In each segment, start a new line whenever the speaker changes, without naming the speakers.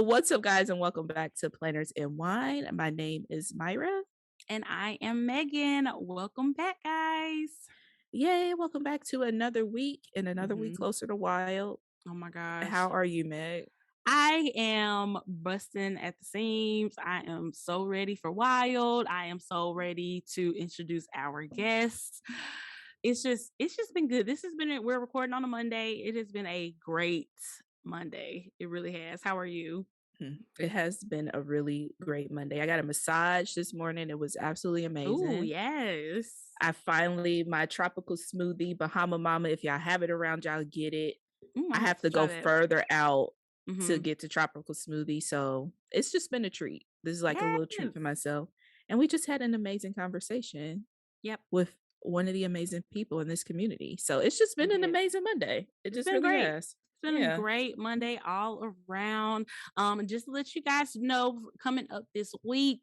What's up, guys, and welcome back to Planners and Wine. My name is Myra.
And I am Megan. Welcome back, guys.
Yay, welcome back to another week and another week
hmm
closer to Wild.
Oh my
How
gosh.
are you, Meg?
I am busting at the seams. I am so ready for Wild. I am so ready to introduce our guests. It's just been good. We're recording on a Monday. It has been a great Monday. It really has. How are you?
It has been a really great Monday. I got a massage this morning. It was absolutely
Oh,
amazing.
yes.
My tropical smoothie, Bahama Mama, if y'all have it around, y'all get it.
I'm
I
gonna have
have
to
to
try
go
that.
further out to
hmm
get to tropical smoothie. So it's just been a treat. This is like a little treat
Yes.
for myself. And we just had an amazing conversation
Yep.
with one of the amazing people in this community. So it's just
We
been an
did.
amazing Monday. It
It's
just
been
really
great.
has.
It's been a
Yeah.
great Monday all around. And just to let you guys know, coming up this week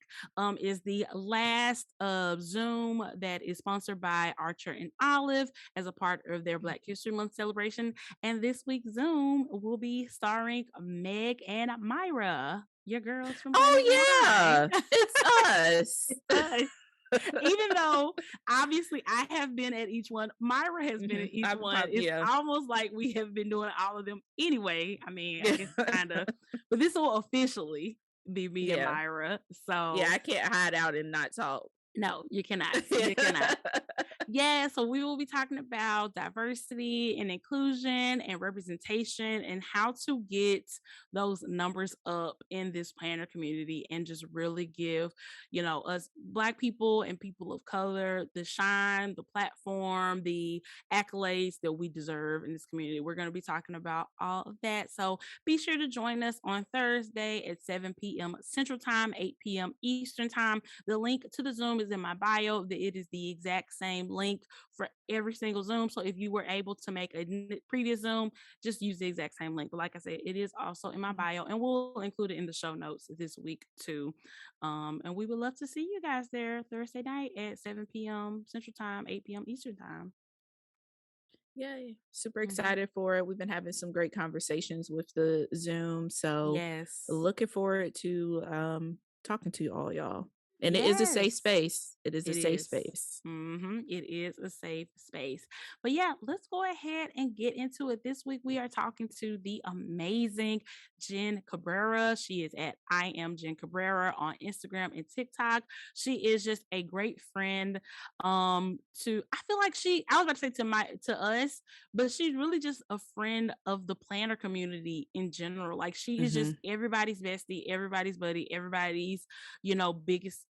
is the last Zoom that is sponsored by Archer and Olive as a part of their Black History Month celebration. And this week's Zoom will be starring Meg and Myra, your girls from Planners and
Oh
Wine.
yeah. It's us.
It's us. Even though obviously I have been at each one, Myra has been at each
I'm
one.
pop
It's
yeah.
almost like we have been doing all of them anyway. I mean, I
Yeah.
guess kind of, but this will officially be me and
Yeah.
Myra.
Yeah.
So
I can't hide out and not talk.
no, you cannot. You cannot.
Yeah.
Yeah, so we will be talking about diversity and inclusion and representation and how to get those numbers up in this planner community and just really give, us Black people and people of color the shine, the platform, the accolades that we deserve in this community. We're going to be talking about all of that. So be sure to join us on Thursday at 7 p.m. Central Time, 8 p.m. Eastern Time. The link to the Zoom is in my bio. It is the exact same link for every single Zoom. So if you were able to make a previous Zoom, just use the exact same link. But like I said, it is also in my bio, and we'll include it in the show notes this week too. And we would love to see you guys there Thursday night at 7 p.m. Central Time, 8 p.m. Eastern Time.
Yay. Super
hmm
excited for it. We've been having some great conversations with the Zoom. So
Yes.
looking forward to talking to all y'all. And it is a safe
Yes.
space. It is a
It
safe
is.
space.
It is a safe space. But yeah, let's go ahead and get into it. This week we are talking to the amazing Jen Cabrera. She is at I am Jen Cabrera on Instagram and TikTok. She is just a great friend. I feel like I was about to say to us, but she's really just a friend of the planner community in general. Like she is just
Hmm.
everybody's bestie, everybody's buddy, everybody's, biggest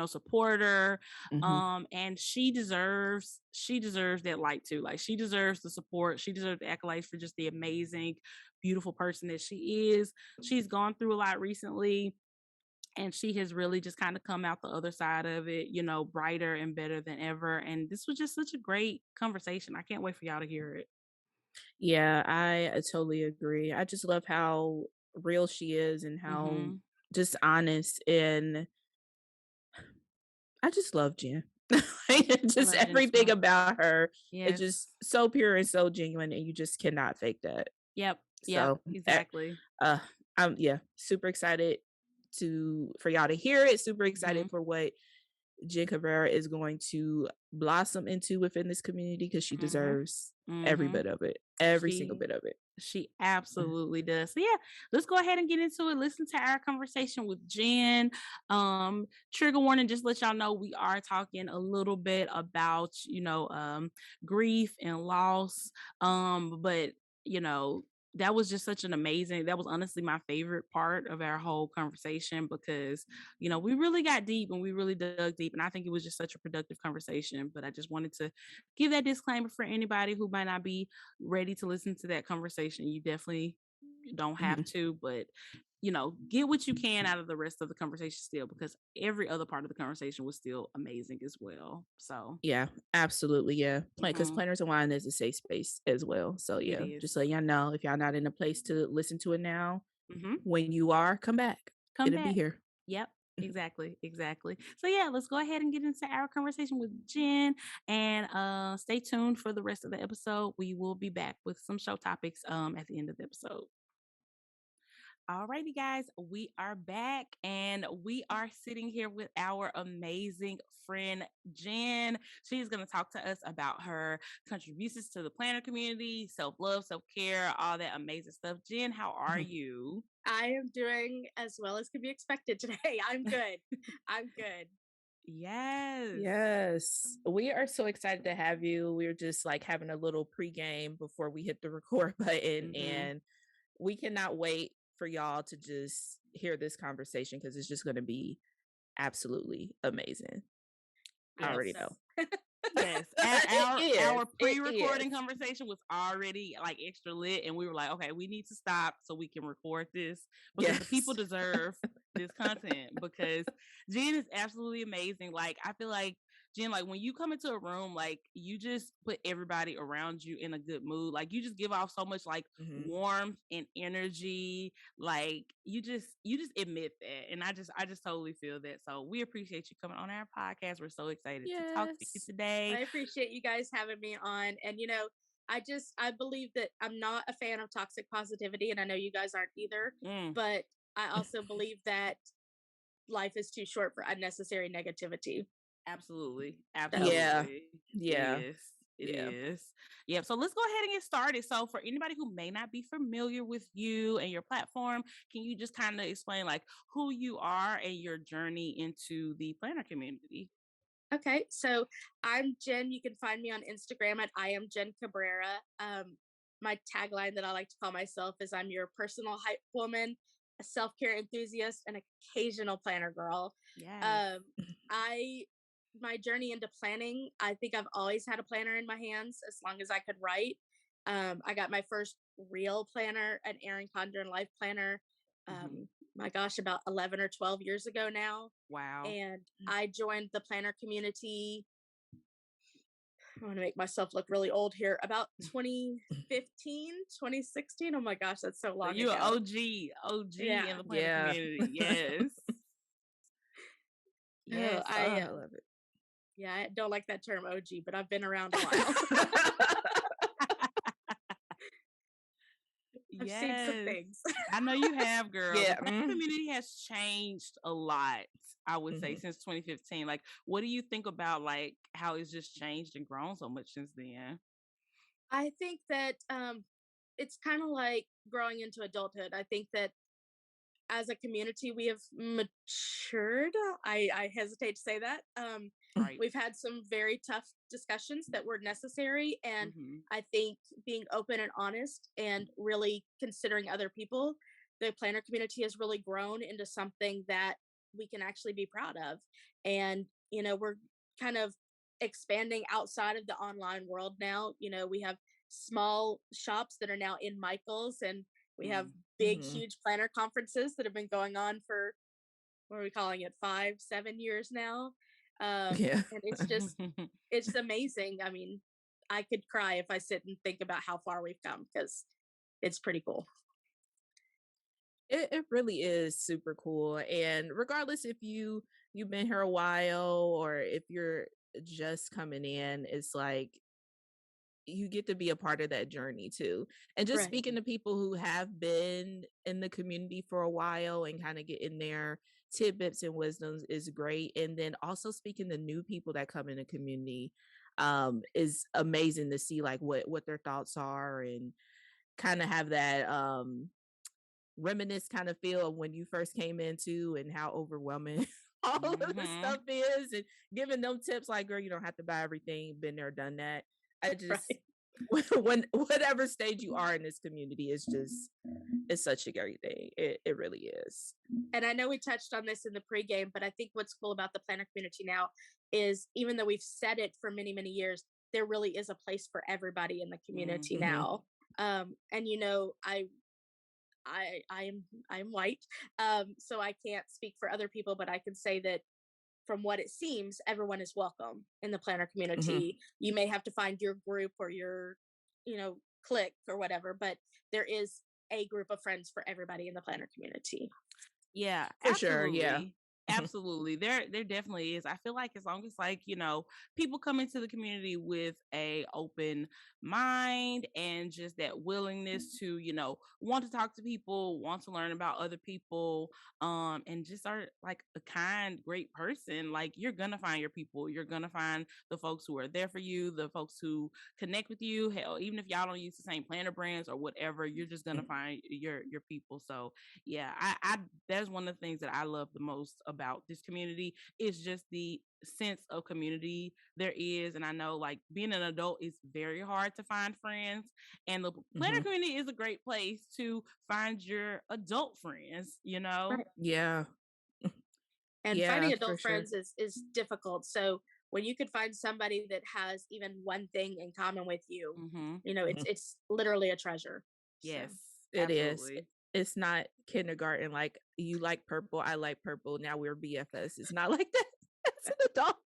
supporter.
Hmm.
And she deserves that light too. Like she deserves the support, she deserves the accolades for just the amazing, beautiful person that she is. She's gone through a lot recently, and she has really just kind of come out the other side of it, brighter and better than ever. And this was just such a great conversation. I can't wait for y'all to hear it.
Yeah, I totally agree. I just love how real she is and how
Mm-hmm.
just honest, and I just love Jen. Like,
I
just
love Jen as
everything
well.
about her is
Yes.
just so pure and so genuine, and you just cannot fake that.
Yep,
So,
exactly.
uh, I'm yeah, super excited for y'all to hear it. Super
Mm-hmm.
excited for what Jen Cabrera is going to blossom into within this community because she
Mm-hmm.
deserves every
Mm-hmm.
bit of it, every single
She
bit of it.
She
Mhm.
absolutely does. So yeah, let's go ahead and get into it. Listen to our conversation with Jen. Trigger warning, just let y'all know we are talking a little bit about, grief and loss. But you know, that was honestly my favorite part of our whole conversation because, we really got deep and we really dug deep. And I think it was just such a productive conversation. But I just wanted to give that disclaimer for anybody who might not be ready to listen to that conversation. You definitely don't have
Mhm.
to, but get what you can out of the rest of the conversation still, because every other part of the conversation was still amazing as well. So,
Yeah, absolutely. Yeah. Because
mhm,
Planners and Wine is a safe space as well. So,
it
yeah, just
is.
let y'all know if y'all not in a place to listen to it now,
hmm
when you are, come back.
Come
It'll be
back.
here.
Yep. Exactly. Exactly. So yeah, let's go ahead and get into our conversation with Jen, and stay tuned for the rest of the episode. We will be back with some show topics at the end of the episode. Alrighty, guys, we are back and we are sitting here with our amazing friend Jen. She's going to talk to us about her contributions to the planner community, self love, self care, all that amazing stuff. Jen, how are you?
I am doing as well as can be expected today. I'm good. I'm good.
Yes.
Yes. We are so excited to have you. We're just like having a little pregame before we hit the record button,
Hmm.
and we cannot wait for y'all to just hear this conversation because it's just going to be absolutely amazing. I
I hope
already
Yes.
so.
know.
Yes,
It is.
our
It
pre-recording
is.
conversation was already like extra lit, and we were like, okay, we need to stop so we can record this because the people
Yes.
deserve this content. Because Jen is absolutely amazing. Like I feel like Jen, like when you come into a room, like you just put everybody around you in a good mood. Like you just give off so much like
Mhm.
warmth and energy. Like you just admit that, and I just totally feel that. So we appreciate you coming on our podcast. We're so excited to talk to you
Yes.
today.
I appreciate you guys having me on. And I believe that I'm not a fan of toxic positivity, and I know you guys aren't either.
Mm,
But I also believe that life is too short for unnecessary negativity.
absolutely,
So
Yeah.
absolutely, it
Yeah.
is. It
Yeah.
is. Yeah. So let's go ahead and get started. So for anybody who may not be familiar with you and your platform, can you just kind of explain like who you are and your journey into the planner community?
okay, so I'm Jen. You can find me on Instagram at I am Jen Cabrera. My tagline that I like to call myself is I'm your personal hype woman, a self care enthusiast, and occasional planner girl.
Yes.
Um, I my journey into planning. I think I've always had a planner in my hands as long as I could write. I got my first real planner, an Erin Condren Life Planner.
Hmm.
Um, my gosh, about 11 or 12 years ago now,
Wow.
and I joined the planner community. I want to make myself look really old here. About 2015, 2016. Oh my gosh, that's so
So
long
you're
ago.
OG in
Yeah.
the planner
Yeah.
community. Yes.
Oh,
Yes.
I love it.
yeah, I don't like that term OG, but I've been around a while. I've seen some
Yes.
things.
I know you have, girl. The
Yeah.
planner community has changed a lot, I would say,
Mhm.
since 2015. Like, what do you think about like how it's just changed and grown so much since then?
I think that it's kind of like growing into adulthood. I think that as a community we have matured. I hesitate to say that.
Right.
We've had some very tough discussions that were necessary, and
Hmm.
I think being open and honest and really considering other people, the planner community has really grown into something that we can actually be proud of. And we're kind of expanding outside of the online world now. We have small shops that are now in Michaels, and we have big,
Mhm.
huge planner conferences that have been going on for, what are we calling it, 5, 7 years now.
Yeah.
And it's amazing. I mean, I could cry if I sit and think about how far we've come because it's pretty cool.
It really is super cool. And regardless if you've been here a while or if you're just coming in, it's like you get to be a part of that journey too. And just
Right.
speaking to people who have been in the community for a while and kind of getting their tidbits and wisdoms is great. And then also speaking to new people that come in the community is amazing to see like what their thoughts are and kind of have that reminisce kind of feel of when you first came into and how overwhelming all of this
Hmm.
stuff is and giving them tips like girl you don't have to buy everything been there done that. I just
Right.
when whatever stage you are in this community is just it's such a great thing. It really is.
And I know we touched on this in the pregame, but I think what's cool about the planner community now is, even though we've said it for many, many years, there really is a place for everybody in the community
Hmm.
Hmm.
now. And I'm white, so I can't speak for other people, but I can say that from what it seems, everyone is welcome in the planner
Hmm.
community. You may have to find your group or your, clique or whatever, but there is a group of friends for everybody in the planner community.
Yeah,
For sure. Yeah.
absolutely. Absolutely. There definitely is. I feel like as long as like, people come into the community with a open mind and just that willingness to, want to talk to people, want to learn about other people, and just are like a kind, great person, like you're gonna find your people. You're gonna find the folks who are there for you, the folks who connect with you. Hell, even if y'all don't use the same planner brands or whatever, you're just gonna find your people. So yeah, I that's one of the things that I love the most about this community is just the sense of community there is. And I know like being an adult is very hard to find friends, and the planner
Mhm.
community is a great place to find your adult friends.
Right.
Yeah.
And
Yeah,
finding
for
adult
sure.
friends is difficult. So when you could find somebody that has even one thing in common with you,
Mm-hmm.
it's
Mhm.
literally a treasure. So
Yes,
It is.
absolutely.
It's not kindergarten, like, you like purple, I like purple, now we're BFS. It's not like that as an adult.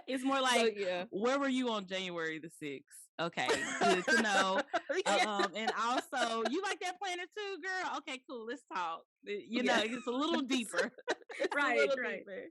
It's more
So,
like,
yeah.
where were you on January the 6th? Okay, good to know.
Yeah.
And also, you like that planner too, girl? Okay, cool. Let's talk.
Yeah.
It's a little deeper.
It's a
right,
little
right.
deeper.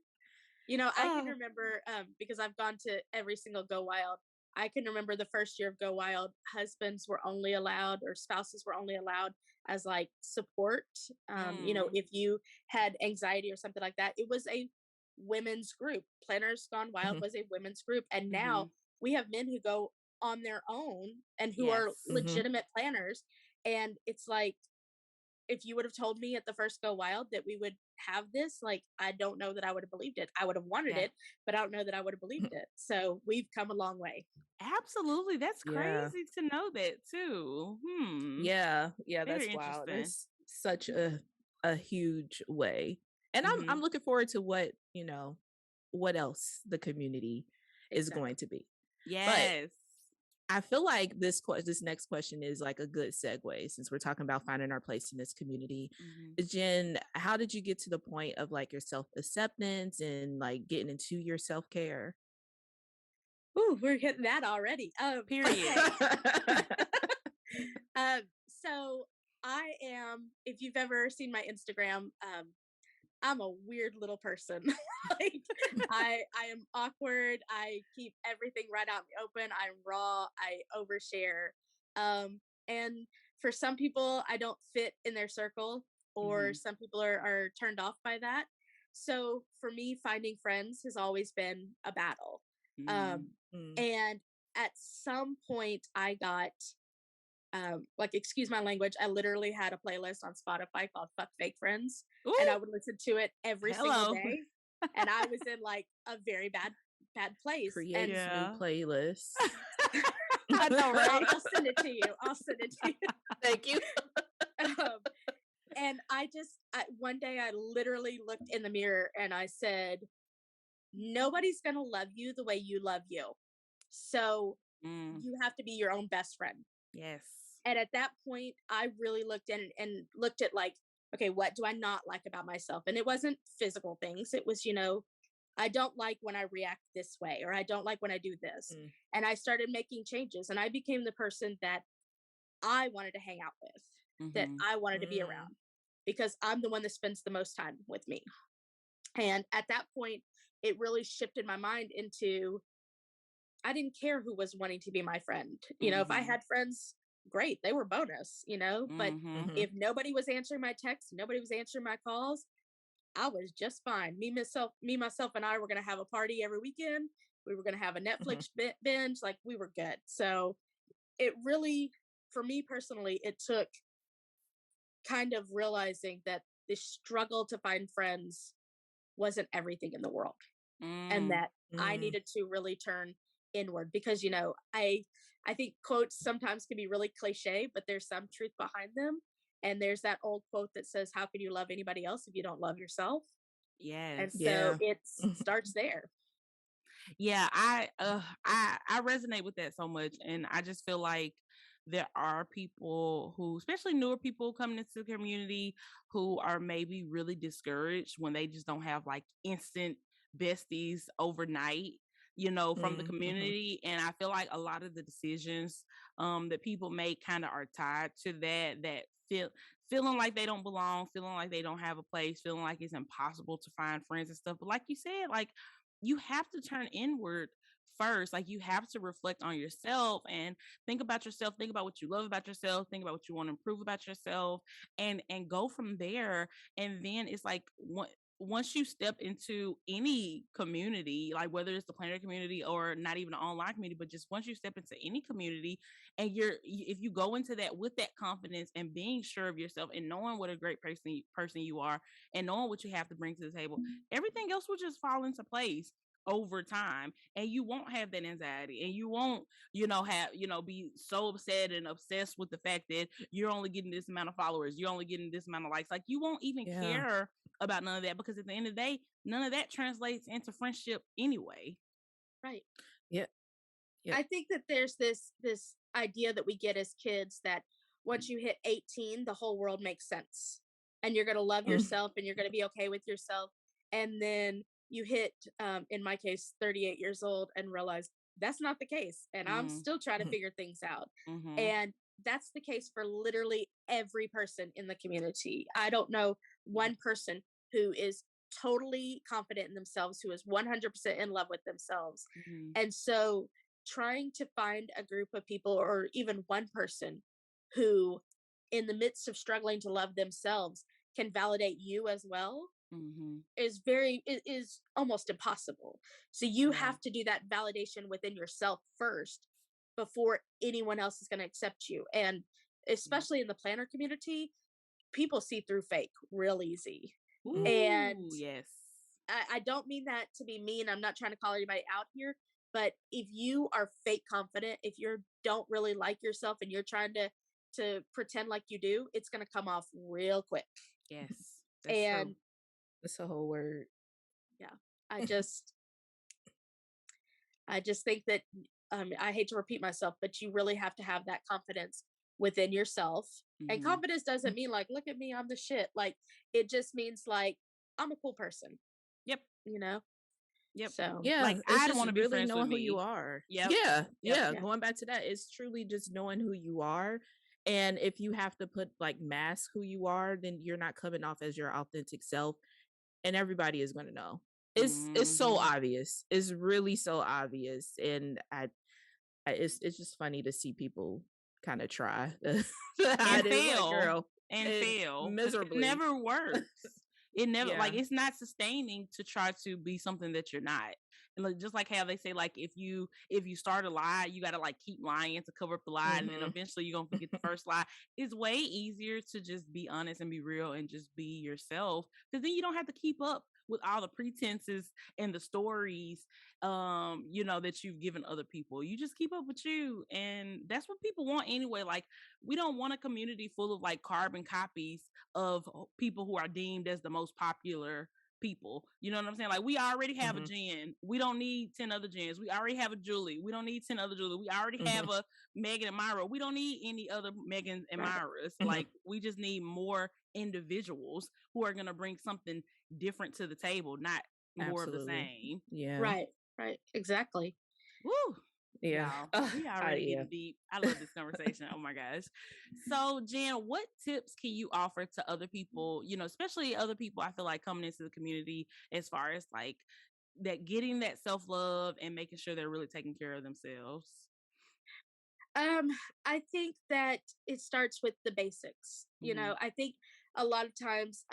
I can
Oh.
remember because I've gone to every single Go Wild. I can remember the first year of Go Wild, husbands were only allowed or spouses were only allowed as like support.
Mm,
If you had anxiety or something like that, it was a women's group. Planners Gone Wild
Mhm.
was a women's group. And now
mhm.
we have men who go on their own and who
Yes.
are
Mhm.
legitimate planners. And it's like, if you would have told me at the first Go Wild that we would have this, like, I don't know that I would have believed it. I would have wanted
Yeah.
it, but I don't know that I would have believed it. So we've come a long way.
Absolutely. That's
Yeah.
crazy to know that too.
Yeah. Yeah,
Very
that's wild.
interesting.
It's such a huge way. And I'm
Hmm.
looking forward to what else the community is going
Exactly.
to be. But
Yes.
I feel like this next question is like a good segue since we're talking about finding our place in this community.
Hmm.
Jen, how did you get to the point of like your self acceptance and like getting into your self care?
Ooh, we're hitting that already.
Period.
Okay. um, so I am, if you've ever seen my Instagram, I'm a weird little person. like I am awkward. I keep everything right out in the open. I'm raw. I overshare. And for some people, I don't fit in their circle, or
Hmm.
some people are turned off by that. So for me, finding friends has always been a battle.
Mm.
Um,
Mm.
and at some point, I got like, excuse my language, I literally had a playlist on Spotify called Fuck Fake Friends, and I
Ooh,
would listen to it every single
hello.
day. And I was in like a very bad place. And
Creates new
Yeah.
playlists.
I know, right?
I'll send it to you. I'll send it to you.
Thank you.
Um, and one day I literally looked in the mirror and I said, nobody's gonna love you the way you love you. So
Mm,
you have to be your own best friend.
yes.
And at that point, I really looked in and looked at like, okay, what do I not like about myself? And it wasn't physical things. It was, I don't like when I react this way, or I don't like when I do this.
Mm.
And I started making changes, and I became the person that I wanted to hang out with, that
Hmm.
I wanted to be
Mm.
around, because I'm the one that spends the most time with me. And at that point, it really shifted my mind into, I didn't care who was wanting to be my friend. If I
Hmm.
had friends, great, they were bonus. But
Hmm.
Mhm.
if nobody was answering my texts, nobody was answering my calls, I was just fine. Me, myself, and I were gonna have a party every weekend. We were gonna have a
Mhm.
Netflix binge, like we were good. So it really, for me personally, it took kind of realizing that the struggle to find friends wasn't everything in the world, and
Mm.
that I
Mm.
needed to really turn inward, because I think quotes sometimes can be really cliche, but there's some truth behind them. And there's that old quote that says, how can you love anybody else if you don't love yourself? And
Yes.
so
Yeah.
it starts there.
Yeah, I resonate with that so much, and I just feel like there are people who, especially newer people coming into the community, who are maybe really discouraged when they just don't have like instant besties overnight, from the
Mm. Mhm.
community. And I feel like a lot of the decisions that people make kind of are tied to that feel feeling like they don't belong, feeling like they don't have a place, feeling like it's impossible to find friends and stuff. But like you said, like you have to turn inward first. Like you have to reflect on yourself and think about yourself, think about what you love about yourself, think about what you want to improve about yourself, and go from there. And then it's like once you step into any community, like whether it's the planner community or not even an online community, but just once you step into any community, and if you go into that with that confidence and being sure of yourself and knowing what a great person you are and knowing what you have to bring to the table, everything else will just fall into place over time, and you won't have that anxiety, and you won't have be so upset and obsessed with the fact that you're only getting this amount of followers, you're only getting this amount of likes. Like you won't even
Yeah.
care about none of that, because at the end of the day, none of that translates into friendship anyway.
Right.
Yeah. Yeah.
I think that there's this idea that we get as kids that once you hit 18, the whole world makes sense. And you're going to love yourself and you're going to be okay with yourself. And then you hit in my case 38 years old and realize that's not the case, and I'm
Mm-hmm.
still trying to figure things out.
Mm-hmm.
And that's the case for literally every person in the community. I don't know one person who is totally confident in themselves, who is 100% in love with themselves.
Mm-hmm.
And so trying to find a group of people or even one person who in the midst of struggling to love themselves can validate you as well
Mm-hmm.
is almost impossible. So you
Yeah.
have to do that validation within yourself first before anyone else is going to accept you. And especially in the planner community, people see through fake real easy.
Ooh,
And
yes.
I don't mean that to be mean. I'm not trying to call anybody out here, but if you are fake confident, if you don't really like yourself and you're trying to pretend like you do, it's going to come off real quick.
Yes, that's
And
true.
That's a whole word.
yeah, I just I just think that I hate to repeat myself, but you really have to have that confidence within yourself. And
Mm-hmm.
confidence doesn't mean like, look at me, I'm the shit. Like it just means like I'm a cool person,
Yep.
you know?
Yep.
So
Yeah,
Like
it's
I don't
just
want to be
really
friends with
knowing who you
me.
are.
Yep.
Yeah,
Yep.
yeah.
yeah.
Going back to that, it's truly just knowing who you are. And if you have to put like mask who you are, then you're not coming off as your authentic self, and everybody is going to know. It's so
Mm-hmm.
obvious. It's really so obvious, and it's just funny to see people kind of try to
And
hide it. It's like,
fail
girl,
and
and
fail because it
miserably.
never works. It never,
Yeah.
like, it's not sustaining to try to be something that you're not. And like, just like how they say, like, if you start a lie, you got to like keep lying to cover up the lie, and then
Mhm.
eventually you're gonna forget the first lie. It's way easier to just be honest and be real and just be yourself, because then you don't have to keep up with all the pretenses and the stories that you've given other people. You just keep up with you, and that's what people want anyway. Like, we don't want a community full of like carbon copies of people who are deemed as the most popular people. You know what I'm saying? Like, we already have a
Mhm.
Jen. We don't need 10 other Jens. We already have a Julie. We don't need 10 other Julie. We already have
Mhm.
a Megan and Myra. We don't need any other Megans and
Right.
Myras.
Mhm.
Like, we just need more individuals who are going to bring something different to the table, not more of the
Absolutely.
same.
Yeah.
Right. Exactly.
Woo!
Yeah.
Y'all, we already
Yeah.
getting deep. I love this conversation. Oh my gosh. So, Jen, what tips can you offer to other people, especially other people I feel like coming into the community, as far as like that getting that self-love and making sure they're really taking care of themselves?
I think that it starts with the basics.
Mm-hmm.
I think a lot of times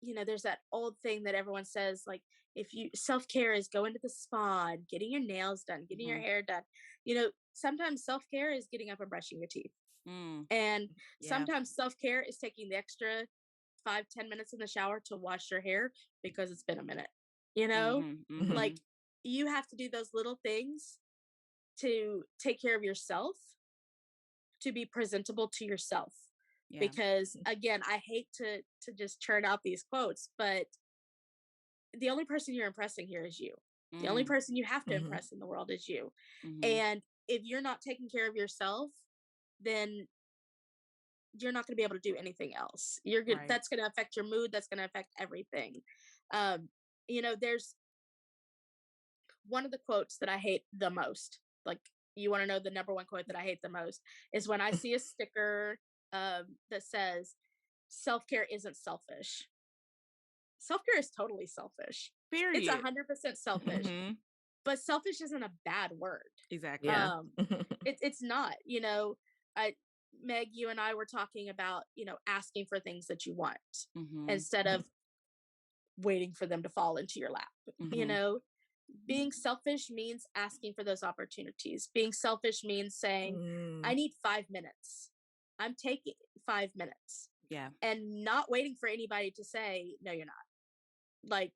there's that old thing that everyone says, like, if you self-care is going to the spa and getting your nails done, getting your
Mm-hmm.
hair done. Sometimes self-care is getting up and brushing your teeth.
Mm,
And
yeah.
sometimes self-care is taking the extra 5-10 minutes in the shower to wash your hair because it's been a minute.
Mm-hmm. Mm-hmm.
Like, you have to do those little things to take care of yourself, to be presentable to yourself.
Yeah.
Because again, I hate to just churn out these quotes, but the only person you're impressing here is you. The only person you have to
Mhm.
impress in the world is you.
Mm-hmm.
And if you're not taking care of yourself, then you're not going to be able to do anything else.
Right.
That's going to affect your mood. That's going to affect everything. There's one of the quotes that I hate the most. Like, you want to know the number one quote that I hate the most is when I see a sticker that says, self-care isn't selfish. Self-care is totally selfish. It's
Period.
100% selfish,
Mhm.
but selfish isn't a bad word.
Exactly.
Yeah.
Um, it's not, I Meg, you and I were talking about, asking for things that you want
Mhm.
instead of waiting for them to fall into your lap. You
Mhm.
know, being selfish means asking for those opportunities. Being selfish means saying, I
Mm,
need 5 minutes. I'm taking 5 minutes
Yeah.
and not waiting for anybody to say, no, you're not. Like,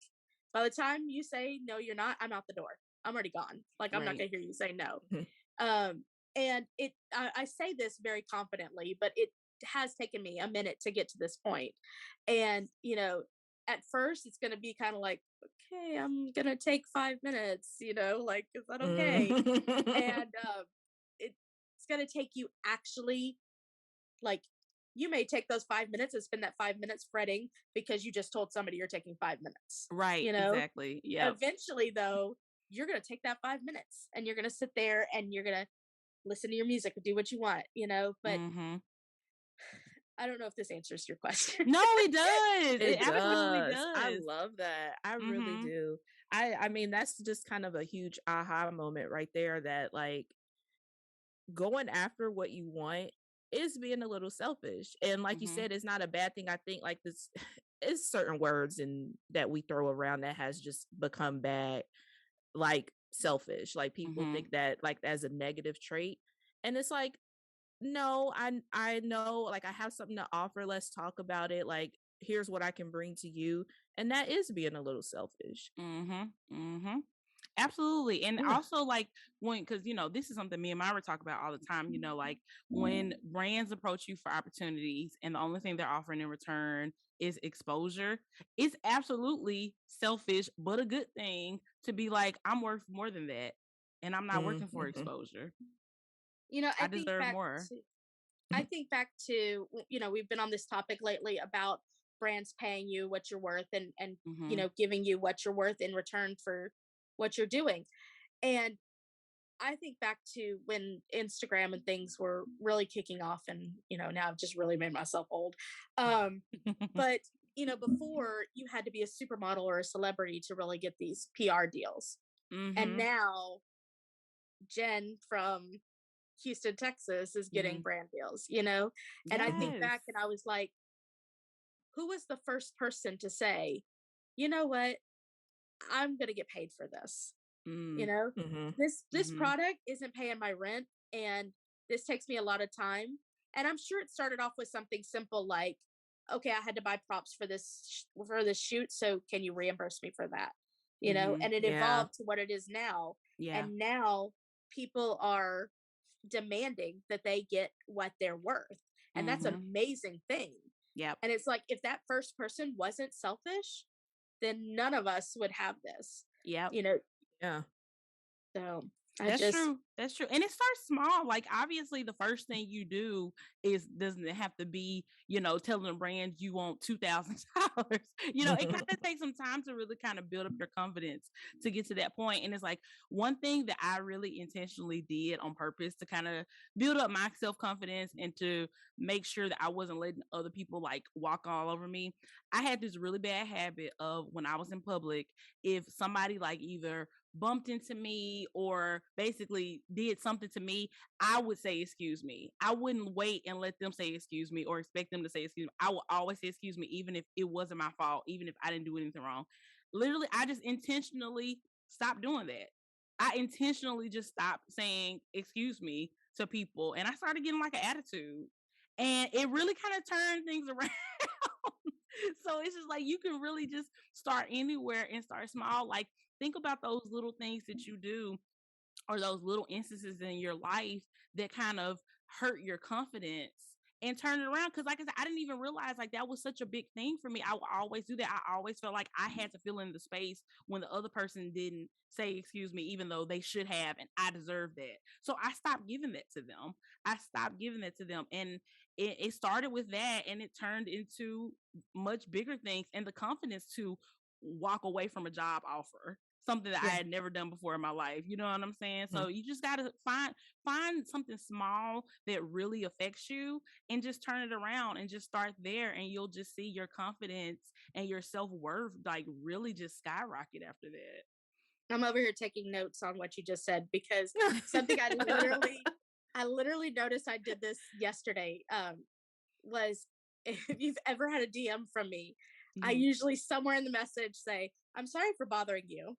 by the time you say, no, you're not, I'm out the door. I'm already gone. Like, I'm not
Right.
going to hear you say no.
mhm,
Um, and I say this very confidently, but it has taken me a minute to get to this point. And, at first it's going to be kind of like, okay, I'm going to take 5 minutes, like, is that okay?
mm.
And it's going to take you actually, like, you may take those 5 minutes and spend that 5 minutes fretting because you just told somebody you're taking 5 minutes.
Right.
You know,
Exactly. Yep.
eventually, though, you're going to take that 5 minutes and you're going to sit there and you're going to listen to your music and do what you want, But
Mhm.
I don't know if this answers your question.
No, it does. It
It
absolutely
does. I
does.
love that. I really
Mhm.
do. I mean, that's just kind of a huge aha moment right there, that like going after what you want is being a little selfish. And like you
Mhm.
said, it's not a bad thing. I think like this is certain words and that we throw around that has just become bad, like selfish. Like people
Mhm.
think that like as a negative trait. And it's like, no, I know, like I have something to offer. Let's talk about it. Like here's what I can bring to you. And that is being a little selfish.
Mhm. Mhm. Absolutely. And
Yeah.
also like when cuz this is something me and Myra talk about all the time, like when brands approach you for opportunities and the only thing they're offering in return is exposure, it's absolutely selfish but a good thing to be like I'm worth more than that and I'm not working for
Mm-hmm.
exposure.
I
I
think
deserve
back
more.
to we've been on this topic lately about brands paying you what you're worth and
Mhm.
giving you what you're worth in return for what you're doing. And I think back to when Instagram and things were really kicking off, and now I've just really made myself old. Um, but before you had to be a supermodel or a celebrity to really get these PR deals, and
Mhm.
now Jen from Houston, Texas is getting
Mhm.
brand deals, and I think
Yes.
back and I was like, who was the first person to say, you know what, I'm gonna get paid for this? you
Mm.
know
Mm-hmm.
this
Mhm.
product isn't paying my rent, and this takes me a lot of time. And I'm sure it started off with something simple like, okay, I had to buy props for this shoot, so can you reimburse me for that?
Mhm.
And it
Yeah.
evolved to what it is now.
Yeah.
And now people are demanding that they get what they're worth, and that's an
Mhm.
amazing thing.
Yep.
And it's like, if that first person wasn't selfish, then none of us would have this
Yep.
you know
Yeah.
so I
That's
just
true. That's true. And it starts small. Like obviously the first thing you do is doesn't have to be, telling the brand you want $2,000. It kind of takes some time to really kind of build up your confidence to get to that point. And it's like one thing that I really intentionally did on purpose to kind of build up my self-confidence and to make sure that I wasn't letting other people like walk all over me. I had this really bad habit of when I was in public, if somebody like either bumped into me or basically did something to me, I would say, excuse me. I wouldn't wait and let them say, excuse me, or expect them to say, excuse me. I would always say, excuse me, even if it wasn't my fault, even if I didn't do anything wrong. Literally, I just intentionally stopped doing that. I intentionally just stopped saying, excuse me to people. And I started getting like an attitude. And it really kind of turned things around. So it's just like you can really just start anywhere and start small. Like think about those little things that you do or those little instances in your life that kind of hurt your confidence and turn it around. Cause like I said, I didn't even realize like that was such a big thing for me. I would always do that. I always felt like I had to fill in the space when the other person didn't say excuse me, even though they should have, and I deserve that. So I stopped giving that to them. I stopped giving that to them. And it started with that and it turned into much bigger things and the confidence to walk away from a job offer, something that I
Yeah.
had never done before in my life. You know what I'm saying?
Mhm.
So you just got to find something small that really affects you and just turn it around and just start there, and you'll just see your confidence and your self-worth like really just skyrocket after that.
I'm over here taking notes on what you just said because something I literally noticed I did this yesterday. Was if you've ever had a DM from me, I
Mhm.
usually somewhere in the message say, "I'm sorry for bothering you.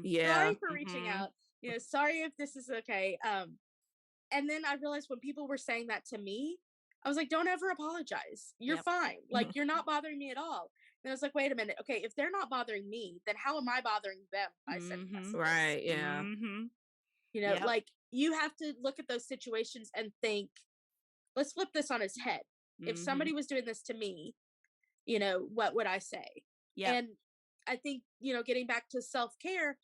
Yeah.
Sorry for reaching out. You know, sorry if this is okay." And then I realized when people were saying that to me, I was like, "Don't ever apologize. You're
Yep.
fine. Like you're not bothering me at all." And I was like, "Wait a minute. Okay, if they're not bothering me, then how am I bothering them by sending messages?"
Right. Yeah.
You know,
Yep.
like you have to look at those situations and think, let's flip this on its head. If
Mhm.
somebody was doing this to me, you know, what would I say?
Yep.
And I think, you know, getting back to self care,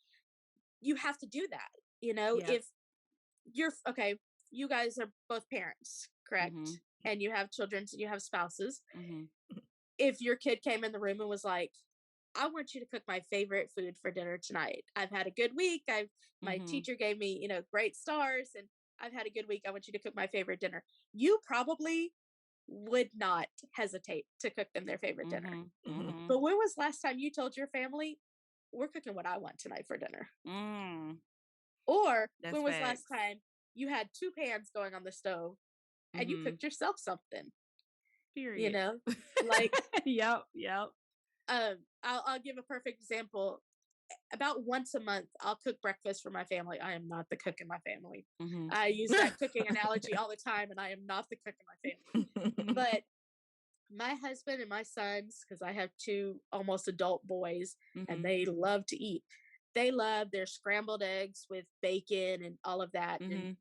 you have to do that. You know,
Yep.
if you're okay, you guys are both parents, correct?
Mhm.
And you have children and you have spouses.
Mhm.
If your kid came in the room and was like, I want you to cook my favorite food for dinner tonight. I've had a good week. My
Mhm.
teacher gave me, you know, great stars and I've had a good week. I want you to cook my favorite dinner. You probably would not hesitate to cook them their favorite dinner.
Mhm.
Mhm.
Mhm.
But when was last time you told your family, we're cooking what I want tonight for dinner?
Mm.
Or
That's
when was last
facts.
time you had two pans going on the stove and you
Mhm.
cooked yourself something? You
Period.
know, like
Yep. Yep.
I'll give a perfect example. About once a month, I'll cook breakfast for my family. I am not the cook in my family.
Mhm.
I use that cooking analogy all the time, and I am not the cook in my family. But my husband and my sons, because I have two almost adult boys, and
Mhm.
they love to eat. They love their scrambled eggs with bacon and all of that. And
Mhm.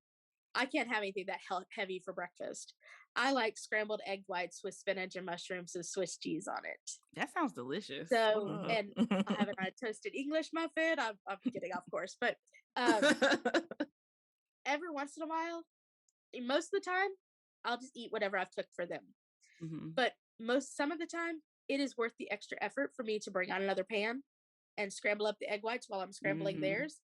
I can't have anything that heavy for breakfast. I like scrambled egg whites with spinach and mushrooms and Swiss cheese on it.
That sounds delicious.
So,
Ugh.
and I haven't had toasted English muffin. I'm kidding, of course, but um, every once in a while, most of the time, I'll just eat whatever I've cooked for them.
Mhm.
But some of the time, it is worth the extra effort for me to bring out another pan and scramble up the egg whites while I'm scrambling
Mhm.
theirs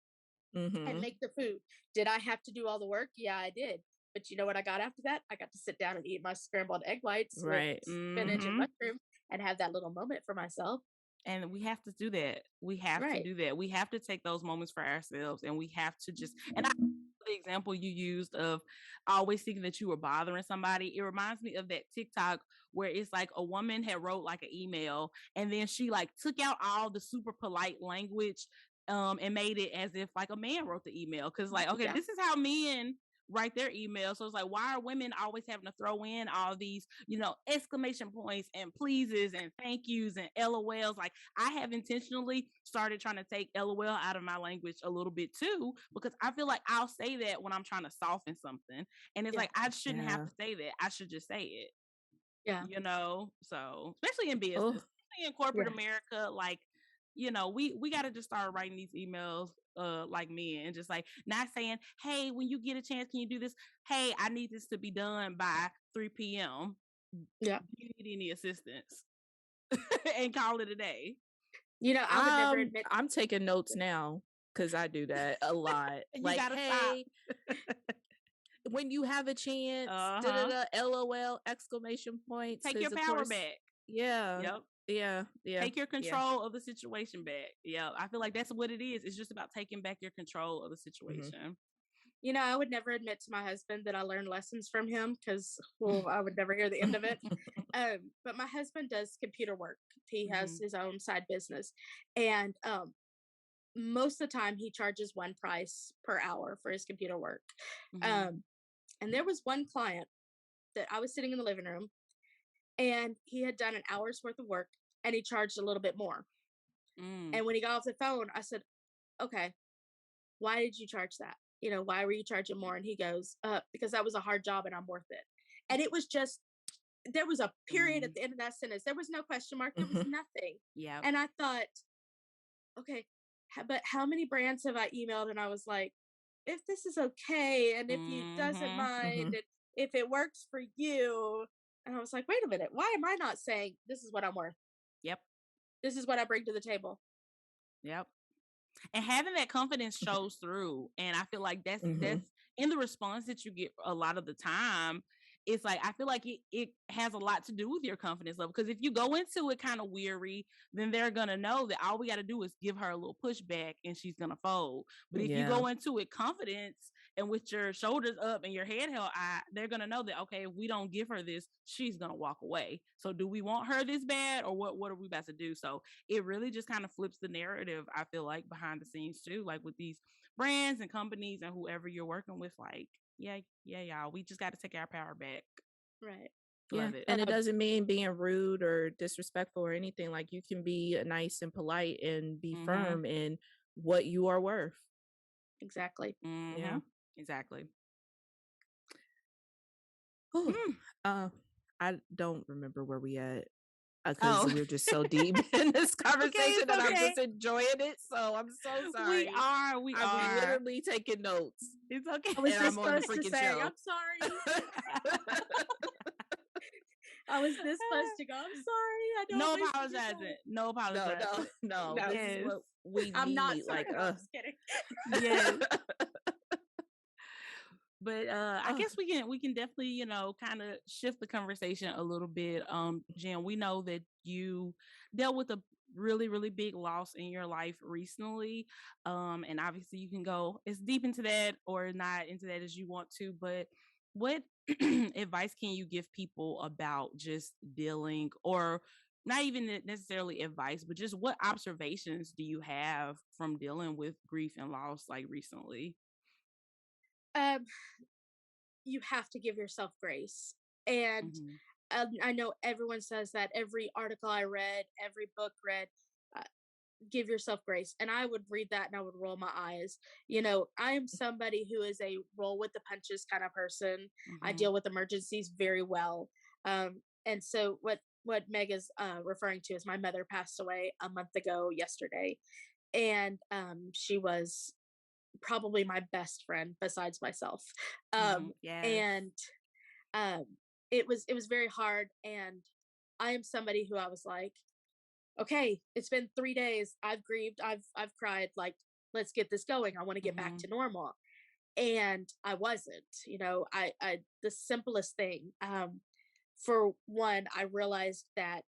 and make the food. Did I have to do all the work? Yeah, I did. But you know what I got after that? I got to sit down and eat my scrambled egg whites with
Right.
spinach and
Mhm.
mushroom and have that little moment for myself.
And we have to do that. We have to
Right.
do that. We have to take those moments for ourselves, and we have to just, and I, the example you used of always thinking that you were bothering somebody, it reminds me of that TikTok where it's like a woman had wrote like an email and then she like took out all the super polite language and made it as if like a man wrote the email. Cause like, okay,
Yeah.
this is how men write their email. So it's like, why are women always having to throw in all these, you know, exclamation points and pleases and thank yous and LOLs? Like, I have intentionally started trying to take LOL out of my language a little bit too, because I feel like I'll say that when I'm trying to soften something. And it's
Yeah.
like, I shouldn't have
Yeah.
to say that. I should just say it,
Yeah.
you know? So, especially in business,
Oh,
especially in corporate
Yeah.
America, like, you know, we got to just start writing these emails like me and just like not saying, hey, when you get a chance, can you do this? Hey, I need this to be done by 3 p.m.
Yeah.
Do you need any assistance? And call it a day.
You know, I would never admit.
I'm taking notes now because I do that a lot.
You
Like,
gotta stop.
hey, when you have a chance, da da
Uh-huh.
da, LOL, exclamation points.
Take your
Because of
power
course,
back.
yeah,
Yep.
yeah, yeah,
Take your
yeah.
control of the situation back. Yeah. I feel like that's what it is. It's just about taking back your control of the
Mhm.
situation.
You know, I would never admit to my husband that I learned lessons from him because, well, I would never hear the end of it. But my husband does computer work. He has
Mhm.
his own side business, and most of the time he charges one price per hour for his computer work.
Mhm.
Um, and there was one client that I was sitting in the living room, and he had done an hour's worth of work, and he charged a little bit more.
Mm.
And when he got off the phone, I said, "Okay, why did you charge that? You know, why were you charging more?" And he goes, because that was a hard job and I'm worth it. And it was just, there was a period at
Mm.
the end of that sentence. There was no question mark. There was nothing.
Yep.
And I thought, okay, but how many brands have I emailed? And I was like, if this is okay, and if you doesn't
Mhm.
mind, and if it works for you. And I was like, wait a minute, why am I not saying this is what I'm worth?
Yep.
This is what I bring to the table.
Yep. And having that confidence shows through, and I feel like that's
Mhm.
in the response that you get a lot of the time. It's like I feel like it has a lot to do with your confidence level, because if you go into it kind of weary, then they're gonna know that all we got to do is give her a little pushback and she's gonna fold. But if you
Yeah.
go into it confidence and with your shoulders up and your head held high, they're gonna know that, okay, if we don't give her this, she's gonna walk away. So do we want her this bad, or what are we about to do? So it really just kind of flips the narrative, I feel like, behind the scenes too, like with these brands and companies and whoever you're working with. Like, yeah, y'all, we just got to take our power back.
Right.
Yeah,
Love it.
and it doesn't mean being rude or disrespectful or anything. Like, you can be nice and polite and be
Mm-hmm.
firm in what you are worth.
Exactly.
Mm-hmm.
Yeah.
Exactly.
Whew.
Mm.
Uh, I don't remember where we at because
Oh,
we're just so deep in this
okay,
conversation
it's
and I'm
okay.
just enjoying it. So I'm so
We
sorry.
are, we
I'm
are.
literally taking notes
It's okay.
I was
and
this
I'm on the
close to
freaking
saying,
show.
I'm sorry. I was this close to go, I'm sorry. I know
No
I'm wasting your
apologizing.
time.
No
No,
apologizing.
no.
No,
This is
Yes.
what we
I'm not
need.
sorry.
Like,
No, I'm just kidding.
Yes. But I
uh,
guess we can definitely, kind of shift the conversation a little bit. Jen, we know that you dealt with a really, really big loss in your life recently. And obviously you can go as deep into that or not into that as you want to, but what advice can you give people about just dealing, or not even necessarily advice, but just what observations do you have from dealing with grief and loss like recently?
um, you have to give yourself grace. And
Mm-hmm.
I know everyone says that, every article I read, every book read, uh, give yourself grace. And I would read that and I would roll my eyes. I am somebody who is a roll with the punches kind of person. I
Mm-hmm.
deal with emergencies very well. And so what Meg is referring to is my mother passed away a month ago yesterday, and she was probably my best friend besides myself.
Mhm.
Um,
Yes.
and um, it was very hard. And I am somebody who I was like, okay, it's been 3 days. I've grieved. I've cried. Like, let's get this going. I want to get back
Mhm.
to normal. And I wasn't. I the simplest thing. For one, I realized that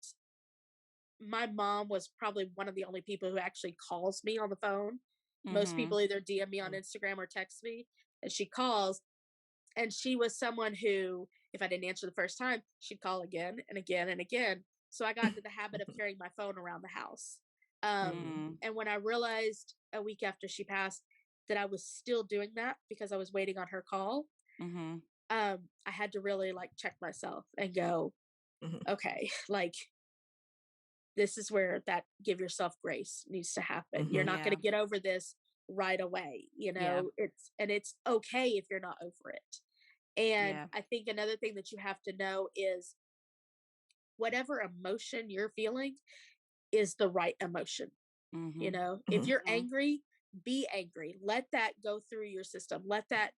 my mom was probably one of the only people who actually calls me on the phone. Most
Mhm.
people either DM me on
mm,
Instagram or text me, and she calls. And she was someone who, if I didn't answer the first time, she'd call again and again and again. So I got into the habit of carrying my phone around the house.
mhm,
Mhm.
And when I realized a week after she passed that I was still doing that because I was waiting on her call,
Mhm.
I had to really like check myself and go,
mhm,
okay, like, this is where that give yourself grace needs to happen. You're
mhm,
not going
Yeah.
to get over this right away.
Yeah.
It's okay if you're not over it. And
Yeah.
I think another thing that you have to know is whatever emotion you're feeling is the right emotion.
Mhm.
If
mhm,
you're
Mhm.
angry, be angry. Let that go through your system. Let that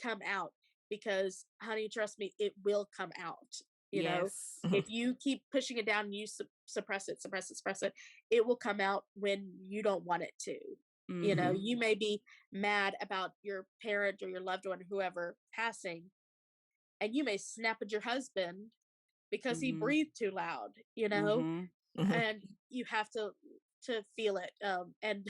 come out, because honey, trust me, it will come out. You know,
Yes.
mhm,
if you keep pushing it down and you suppress it, suppress it, suppress it, it will come out when you don't want it to.
Mhm.
You may be mad about your parent or your loved one, whoever passing, and you may snap at your husband because he
Mhm.
breathed too loud,
Mhm.
mhm.
and you have to feel it. And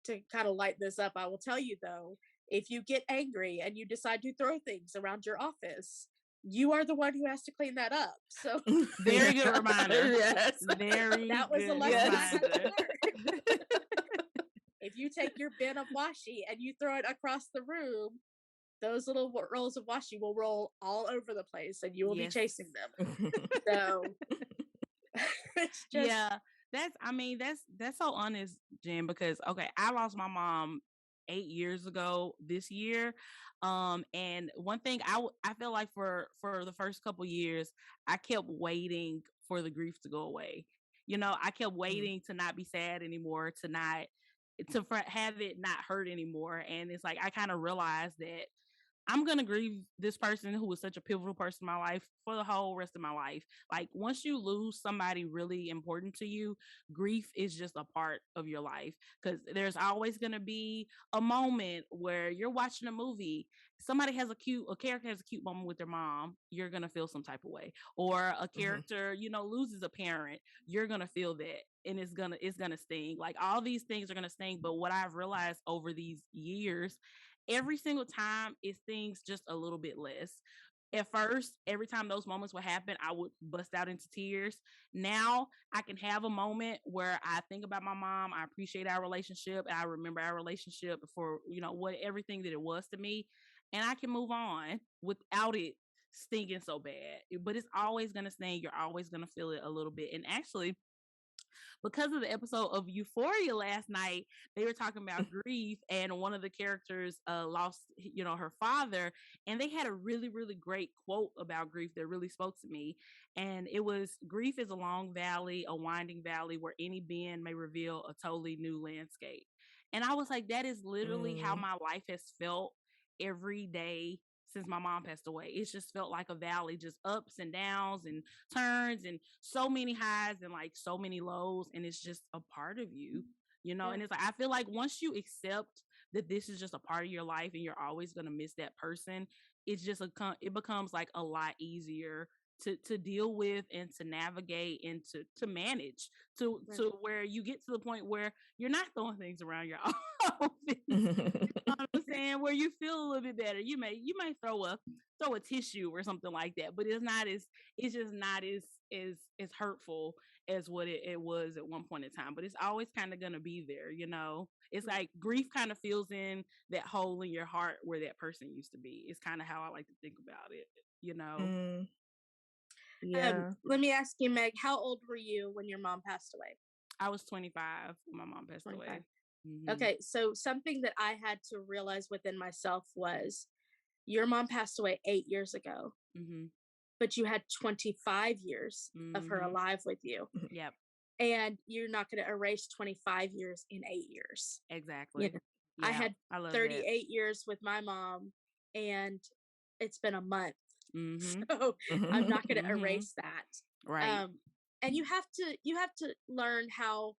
to kind of light this up, I will tell you though, if you get angry and you decide to throw things around your office, you are the one who has to clean that up. So
Very good reminder.
Yes.
Very
that was a
good
lesson I
Yes.
had to
reminder.
learn. If you take your bin of washi and you throw it across the room, those little rolls of washi will roll all over the place and you will be
Yes.
chasing them. So it's just,
Yeah, I mean, that's so honest, Jen, because okay, I lost my mom 8 years ago this year. And one thing I feel like for the first couple years, I kept waiting for the grief to go away. I kept
Mhm,
waiting to not be sad anymore, have it not hurt anymore. And it's like I kind of realized that I'm gonna grieve this person who was such a pivotal person in my life for the whole rest of my life. Like once you lose somebody really important to you, grief is just a part of your life because there's always gonna be a moment where you're watching a movie, somebody has a character has a cute moment with their mom, you're gonna feel some type of way. Or a
Mhm.
character, loses a parent, you're gonna feel that. And it's gonna sting. Like all these things are gonna sting. But what I've realized over these years, every single time it stings just a little bit less. At first, every time those moments would happen, I would bust out into tears. Now I can have a moment where I think about my mom, I appreciate our relationship, I remember our relationship for what everything that it was to me, and I can move on without it stinging so bad. But it's always gonna sting. You're always gonna feel it a little bit. And actually, because of the episode of Euphoria last night, they were talking about grief, and one of the characters lost, her father, and they had a really, really great quote about grief that really spoke to me. And it was, "Grief is a long valley, a winding valley where any bend may reveal a totally new landscape." And I was like, that is literally how
Mm.
my life has felt every day since my mom passed away. It's just felt like a valley, just ups and downs and turns and so many highs and like so many lows, and it's just a part of you.
Yeah.
And it's like I feel like once you accept that this is just a part of your life and you're always going to miss that person, it becomes like a lot easier to deal with and to navigate and to manage
Right.
to where you get to the point where you're not throwing things around your office. What I'm saying, where you feel a little bit better. You may throw a tissue or something like that, but it's just not as hurtful as what it was at one point in time. But it's always kind of gonna be there. It's
Yeah.
like grief kind of fills in that hole in your heart where that person used to be. It's kind of how I like to think about it.
Mm. Yeah.
Let me ask you, Meg, how old were you when your mom passed away?
I was 25 when my mom passed
25.
away. Hmm.
Okay, so something that I had to realize within myself was your mom passed away 8 years ago,
Hmm.
but you had 25 years of her
Hmm.
alive with you.
Yep.
And you're not going to erase 25 years in 8 years. You
Exactly.
know, I
Yeah.
had
I love that.
38 years with my mom, and it's been a month.
Hmm.
So I'm not going to
Hmm.
erase that.
Right.
Um, and you have to learn how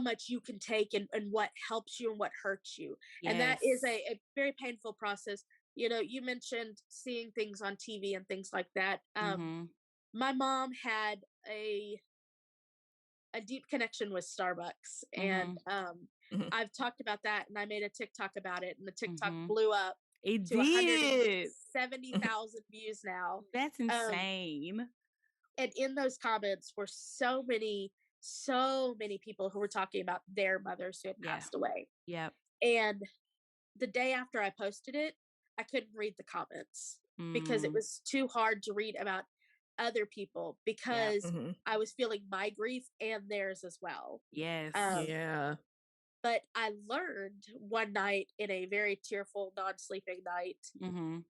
much you can take, and what helps you and what hurts you. And that is
Yes.
a very painful process. You mentioned seeing things on TV and things like that.
Mhm.
My mom had a deep connection with Starbucks, and
Mhm.
I've talked about that, and I made a TikTok about it, and the TikTok
Mhm.
blew up
It
to
did.
170,000 views now.
That's
Um,
insane.
and in those comments were so many people who were talking about their mothers who had
Yeah.
passed away.
Yep.
And the day after I posted it, I couldn't read the comments because it
Mm.
was too hard to read about other people,
Yep.
because
Mhm.
I was feeling my grief and theirs as well.
Yes.
Um,
Yeah.
but I learned one night, in a very tearful, non sleeping night,
Mhm.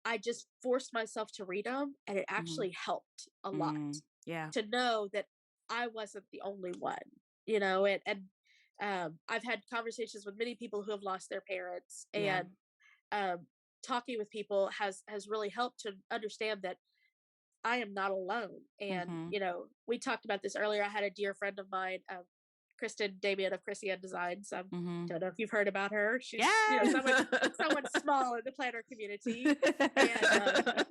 I just forced myself to read them, and it
Mhm.
actually helped a lot
Mm. Yeah.
to know that I wasn't the only one, and I've had conversations with many people who have lost their parents,
Yeah.
and um, talking with people has really helped to understand that I am not alone. And
Mhm.
we talked about this earlier. I had a dear friend of mine, Kristen Damian of Chrissy Designs.
Mhm.
Don't know if you've heard about her. She's
Yes.
someone small in the planner community, and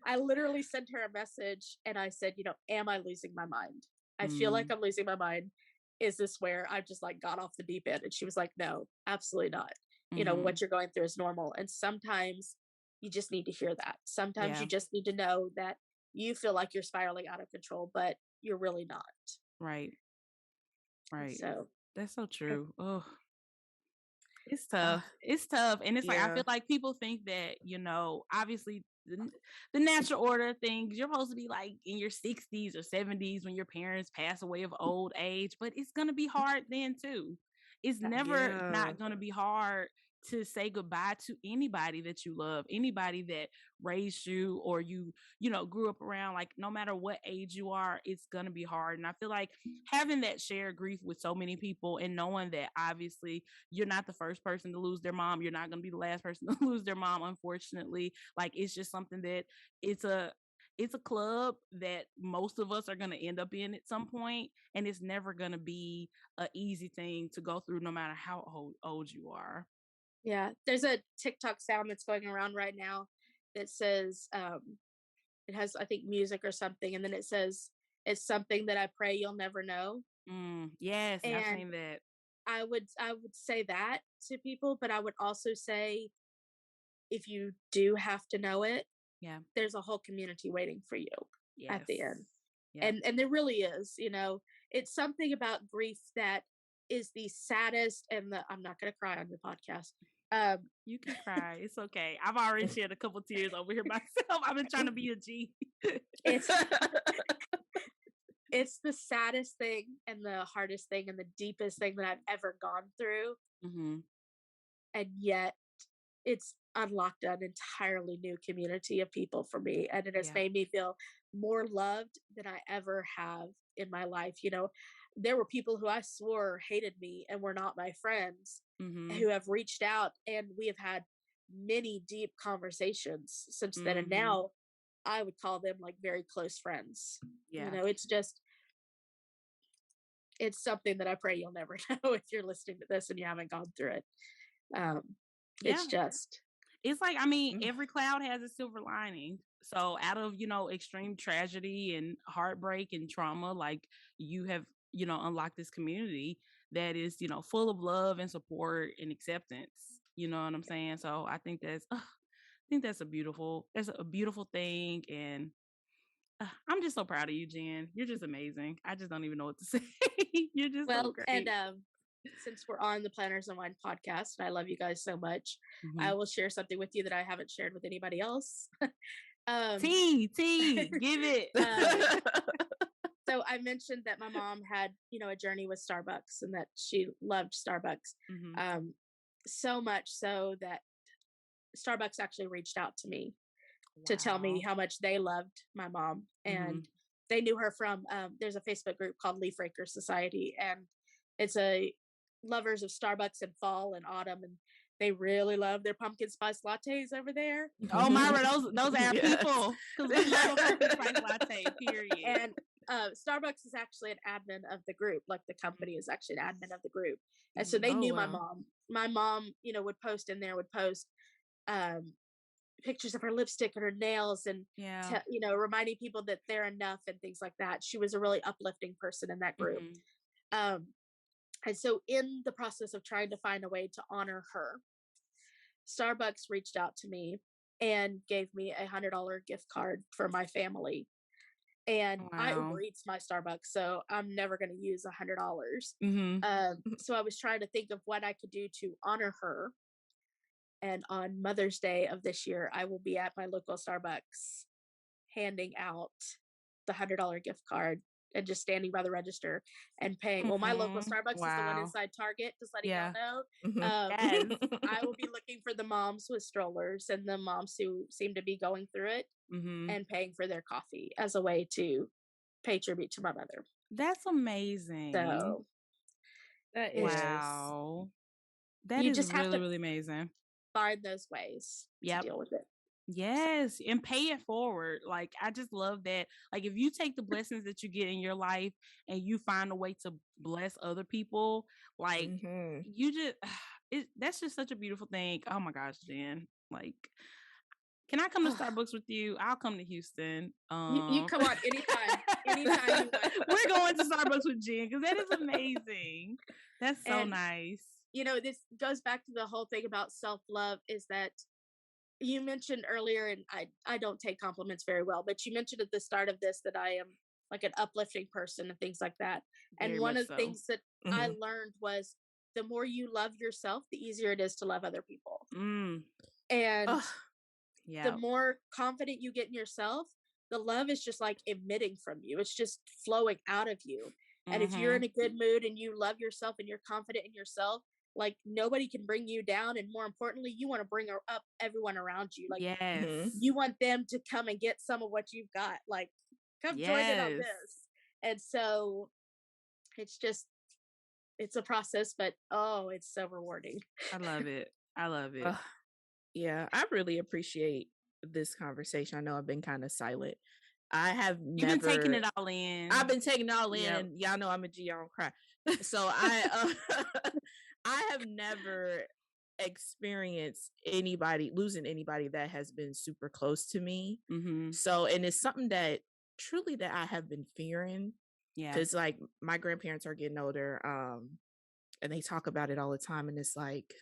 I literally sent her a message, and I said, am I losing my mind? I feel like
Mm.
I'm losing my mind. Is this where I've just like got off the deep end? And she was like, no, absolutely not. What
Mhm.
you're going through is normal. And sometimes you just need to hear that. Sometimes
Yeah.
you just need to know that you feel like you're spiraling out of control, but you're really not.
Right. Right.
So,
That's so
uh,
true. Oh, it's
uh,
tough. It's tough. And it's like I feel
Yeah.
like people think that, obviously the natural order of things, you're supposed to be like in your 60s or 70s when your parents pass away of old age, but it's gonna be hard then too. It's
yeah,
never
Yeah.
not gonna be hard to say goodbye to anybody that you love, anybody that raised you or you know, grew up around. Like, no matter what age you are, it's going to be hard. And I feel like having that shared grief with so many people and knowing that obviously you're not the first person to lose their mom, you're not going to be the last person to lose their mom, unfortunately. Like, it's just something that it's a it's a club that most of us are going to end up in at some point, and it's never going to be an easy thing to go through no matter how old you are.
Yeah, there's a TikTok sound that's going around right now that says, it has, I think, music or something, and then it says, "It's something that I pray you'll never know."
Yes, I've
And
seen that.
I would say that to people, but I would also say if you do have to know it,
Yeah.
there's a whole community waiting for you at
Yes.
the end.
Yeah.
And there really is, it's something about grief that is the saddest and the I'm not going to cry on your podcast. Um
You can cry. It's okay. I've already shed a couple tears over here myself. I've been trying to be a G.
it's it's the saddest thing and the hardest thing and the deepest thing that I've ever gone through,
Mm-hmm.
and yet it's unlocked an entirely new community of people for me, and it has
Yeah.
made me feel more loved than I ever have in my life. There were people who I swore hated me and were not my friends
Mm-hmm.
who have reached out, and we have had many deep conversations since then, and
Mm-hmm.
now I would call them like very close friends.
Yeah.
It's something that I pray you'll never know if you're listening to this and you haven't gone through it. um
Yeah.
it's just
It's like, I mean, every cloud has a silver lining. So out of, extreme tragedy and heartbreak and trauma, like, you have, unlocked this community that is, full of love and support and acceptance. You know what I'm saying? So I think that's a beautiful thing. And I'm just so proud of you, Jen. You're just amazing. I just don't even know what to say. You're just so
Well, and
great.
since we're on the Planners and Wine podcast, and I love you guys so much, I
Mhm.
will share something with you that I haven't shared with anybody else. um,
Tea, give it.
um, so I mentioned that my mom had, a journey with Starbucks and that she loved Starbucks,
Mhm.
so much so that Starbucks actually reached out to me to tell me
Wow.
how much they loved my mom, and
Mhm.
they knew her from, there's a Facebook group called Leaf Raker Society, and it's a lovers of Starbucks in fall and autumn, and they really love their pumpkin spice lattes over there.
Oh, Myra, those are our
Yes.
people because we love a pumpkin spice latte. Period.
And Starbucks is actually an admin of the group, like the company is actually an admin of the group, and so they
Oh
knew my
well.
mom. My mom, would post in there, would post um, pictures of her lipstick and her nails, and
Yeah.
reminding people that they're enough and things like that. She was a really uplifting person in that group.
Mhm.
um and so in the process of trying to find a way to honor her, Starbucks reached out to me and gave me $100 gift card for my family, and I Uber
Wow.
Eats my Starbucks, so I'm never going to use $100.
Mhm.
So I was trying to think of what I could do to honor her. And on Mother's Day of this year, I will be at my local Starbucks handing out the $100 gift card and just standing by the register and paying. Well, my local
Mhm.
Starbucks is the one
Wow.
inside Target, just letting y'all
Yeah.
know.
Mhm.
Yes.
I will be looking for the moms with strollers and the moms who seem to be going through it
Mhm.
and paying for their coffee as a way to pay tribute to my mother.
That's amazing.
So
That
it's
is.
Wow. That
you
is
just have
really,
to
really amazing.
find those ways to
Yep.
deal with it.
Yes, and pay it forward. Like, I just love that. Like, if you take the blessings that you get in your life and you find a way to bless other people, like,
Mhm.
you just that's just such a beautiful thing. Oh my gosh, Jen. Like, can I come to Starbucks with you? I'll come to Houston.
You come on anytime you want.
We're going to Starbucks with Jen because that is amazing. That's so
And
nice.
this goes back to the whole thing about self-love, is that you mentioned earlier, and I don't take compliments very well, but you mentioned at the start of this that I am like an uplifting person and things like that. And
Very
one
much
of the
so.
things that I
Mhm.
learned was the more you love yourself, the easier it is to love other people.
Mm.
And
Ugh.
the
Yeah.
more confident you get in yourself, the love is just like emitting from you. It's just flowing out of you. And if you're in
Mm-hmm.
a good mood and you love yourself and you're confident in yourself, Like nobody can bring you down, and more importantly, you want to bring up everyone around you. Like
Yes.
you want them to come and get some of what you've got. Like come join in on
Yes.
this. And so it's just it's a process, but oh, it's so rewarding.
I love it. I love it.
Yeah, I really appreciate this conversation. I know I've been kind of silent. I have
You've been taking it all in.
I've been taking it all in,
Yep.
and y'all know I'm a G. I don't cry. So I I have never experienced losing anybody that has been super close to me. So, and it's something that truly that I have been fearing.
Yeah.
Because like my grandparents are getting older, and they talk about it all the time, and it's like,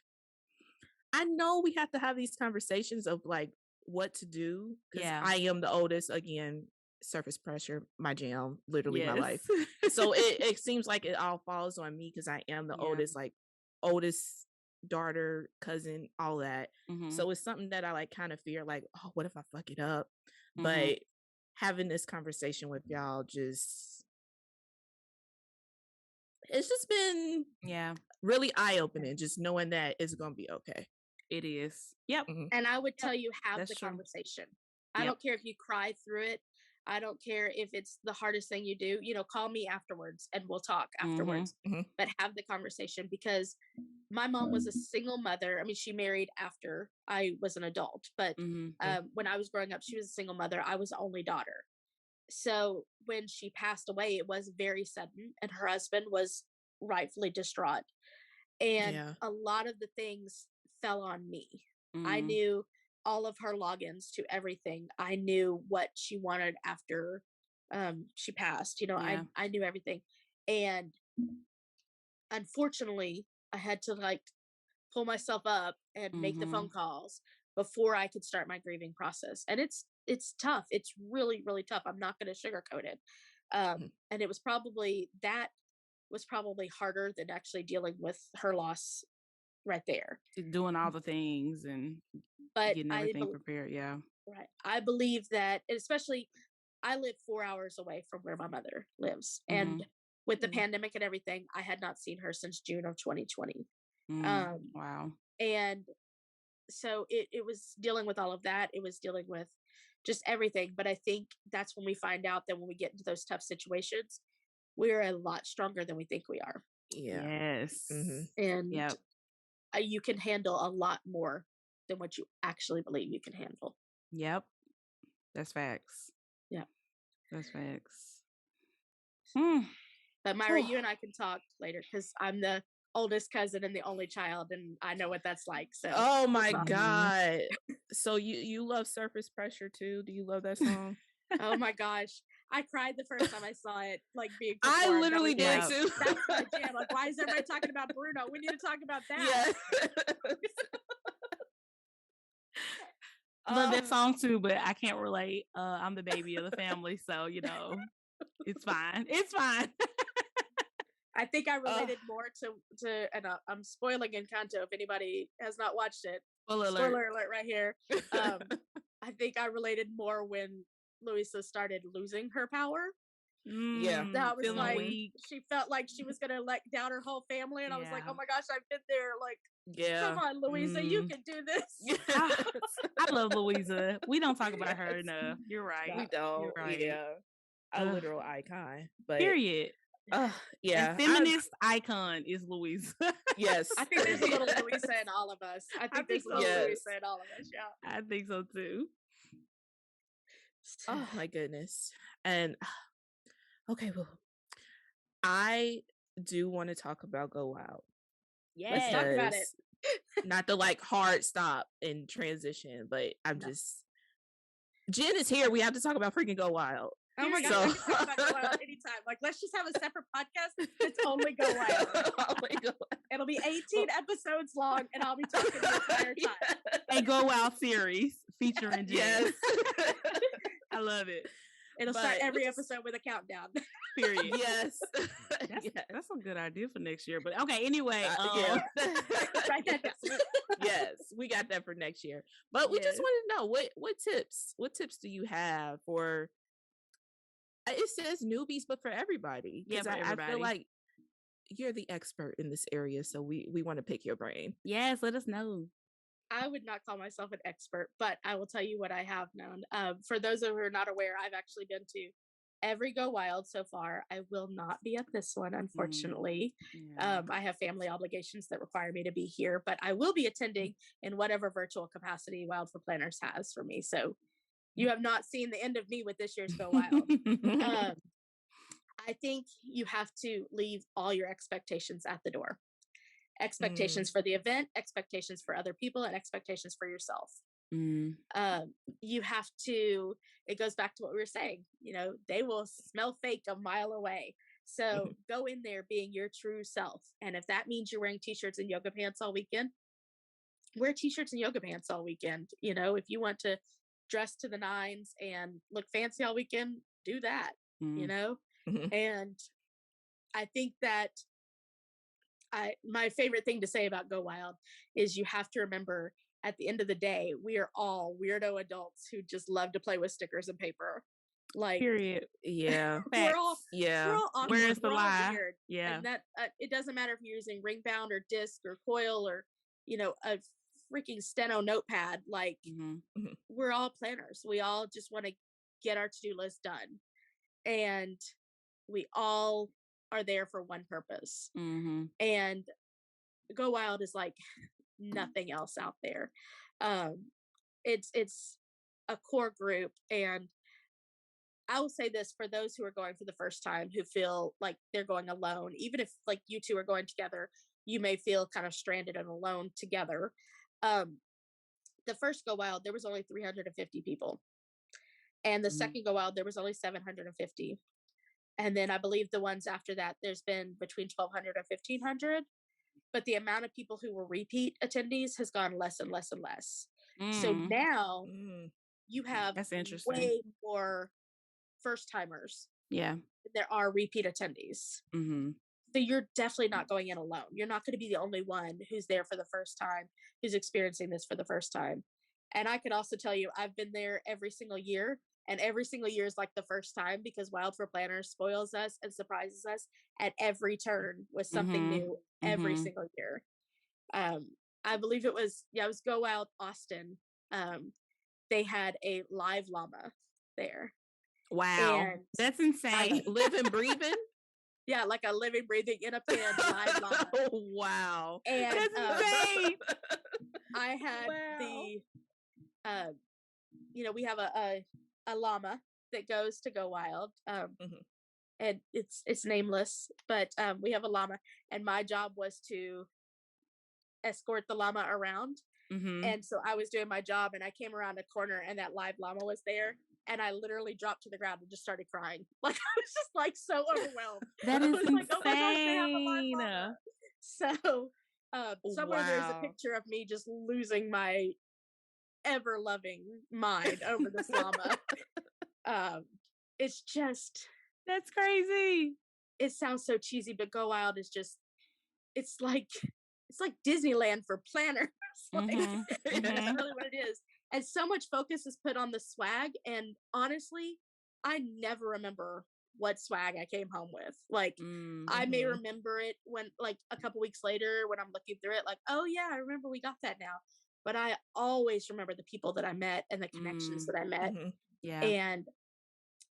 I know we have to have these conversations of like what to do, because I am the oldest. Again, surface pressure, my jam, literally my life. So it seems like it all falls on me because I am the oldest daughter, cousin, all that. So it's something that I like kind of fear, like, oh, what if I fuck it up? But having this conversation with y'all it's just been really eye-opening, just knowing that it's gonna be okay.
It is. Yep.
And I would tell you, have the conversation. I don't care if you cry through it. I don't care if it's the hardest thing you do. Call me afterwards and we'll talk afterwards. But have the conversation, because my mom was a single mother. I mean, she married after I was an adult, but when I was growing up, she was a single mother. I was the only daughter. So when she passed away, it was very sudden, and her husband was rightfully distraught. And a lot of the things fell on me. I knew all of her logins to everything. I knew what she wanted after she passed. I knew everything. And unfortunately, I had to like pull myself up and make the phone calls before I could start my grieving process. And it's tough. It's really, really tough. I'm not going to sugarcoat it. And it was probably harder than actually dealing with her loss right there.
Doing all the things and getting everything prepared. Yeah.
Right. I believe that, especially I live 4 hours away from where my mother lives. And with the pandemic and everything, I had not seen her since June of 2020.
Wow.
And so it was dealing with all of that. It was dealing with just everything. But I think that's when we find out that when we get into those tough situations, we're a lot stronger than we think we are.
Yeah.
Yes.
And you can handle a lot more than what you actually believe you can handle.
Yep. That's facts.
Yeah.
That's facts.
But Myra, you and I can talk later, because I'm the oldest cousin and the only child, and I know what that's like. So
oh my God. So you love Surface Pressure too? Do you love that song?
Oh my gosh. I cried the first time I saw it, like being
performed. I literally did too.
That's my jam. Like, why is everybody talking about Bruno? We need to talk about that.
Yeah. I love that song too, but I can't relate. I'm the baby of the family, so it's fine. It's fine.
I think I related more to and I'm spoiling Encanto if anybody has not watched it. Spoiler alert right here. I think I related more when Luisa started losing her power. That was like weak. She felt like she was gonna let down her whole family, and I was like, oh my gosh, I've been there. Like, come on, Louisa, you can do this.
I love Louisa. We don't talk about her enough. You're right.
We don't.
You're right.
Yeah, a literal icon. But
period.
Yeah,
a feminist icon is Louisa.
Yes,
I think there's a little Louisa in all of us. I think there's a little Louisa in all of us. Yeah,
I think so too.
Oh my goodness. And okay, well, I do want to talk about Go Wild.
Yeah, let's talk about it.
Not the like hard stop and transition, but Jen is here. We have to talk about freaking Go Wild.
Oh my god, we can talk about Go Wild anytime. Like, let's just have a separate podcast that's only Go Wild. It'll be 18 episodes long, and I'll be talking the entire time.
A Go Wild series featuring Jen.
Yes.
I love it.
It'll start every episode with a countdown.
Period.
Yes.
That's a good idea for next year. But okay, anyway.
Write that down.
Yes, we got that for next year. But we just want to know what tips do you have for? It says newbies, but for everybody.
Yeah, for everybody.
I feel like you're the expert in this area, so we want to pick your brain.
Yes, let us know.
I would not call myself an expert, but I will tell you what I have known. For those of who are not aware, I've actually been to every Go Wild so far. I will not be at this one, unfortunately.
Yeah.
I have family obligations that require me to be here, but I will be attending in whatever virtual capacity Wild for Planners has for me. So you have not seen the end of me with this year's Go Wild. Um, I think you have to leave all your expectations at the door.
Mm,
Expectations for the event, expectations for other people, and expectations for yourself.
Mm,
You have to, it goes back to what we were saying, they will smell fake a mile away. So go in there being your true self. And if that means you're wearing t-shirts and yoga pants all weekend, wear t-shirts and yoga pants all weekend. If you want to dress to the nines and look fancy all weekend, do that, you
mm,
know?
mhm.
And I think that my favorite thing to say about Go Wild is you have to remember at the end of the day, we are all weirdo adults who just love to play with stickers and paper. Like
period.
Yeah.
we're all
Facts.
we're
Yeah.
all awkward,
Where's the
we're all
lie?
weird,
Yeah.
and that it doesn't matter if you're using ring bound or disc or coil or a freaking steno notepad. Like
hmm
Mhm.
we're all planners. We all just want to get our to-do list done, and we all are there for one purpose.
hmm
And Go Wild is like nothing else out there. Um, it's a core group, and I will say this for those who are going for the first time who feel like they're going alone, even if like you two are going together, you may feel kind of stranded and alone together. Um, the first Go Wild, there was only 350 people, and the
hmm
second Go Wild, there was only 750. And then I believe the ones after that, there's been between 1,200 and 1,500. But the amount of people who were repeat attendees has gone less and less and less. So
Mm,
now
Mm,
you have
that's interesting.
way more first timers
Yeah.
than there are repeat attendees.
hmm
So you're definitely not going in alone. You're not going to be the only one who's there for the first time, who's experiencing this for the first time. And I could also tell you, I've been there every single year, and every single year is like the first time because Wild for Planners spoils us and surprises us at every turn with something
hmm
new every
hmm
single year. Um, I believe it was Go Wild Austin. Um, they had a live llama there,
Wow.
and
That's
uh,
insane.
living, breathing.
yeah, like a living, breathing in a pen live llama.
Wow.
And
That's insane.
I had
Wow.
uh, we have a llama that goes to Go Wild.
Mhm.
And it's nameless, but we have a llama, and my job was to escort the llama around.
hmm
And so I was doing my job, and I came around a corner, and that live llama was there, and I literally dropped to the ground and just started crying. Like I was just like so overwhelmed.
That
I
is
was like, "Oh my gosh, they have a live
insane.
llama!" So somewhere there's a
Wow.
picture of me just losing my ever loving mind over this llama. Um, it's just
That's crazy.
it sounds so cheesy, but Go Wild is just it's like Disneyland for planners. Like
hmm
that's
hmm
really what it is. And so much focus is put on the swag. And honestly, I never remember what swag I came home with. Like I may
Mhm.
remember it when like a couple weeks later when I'm looking through it, like, oh yeah, I remember we got that now. But I always remember the people that I met and the connections
Mm,
that I met.
Mhm.
yeah.
And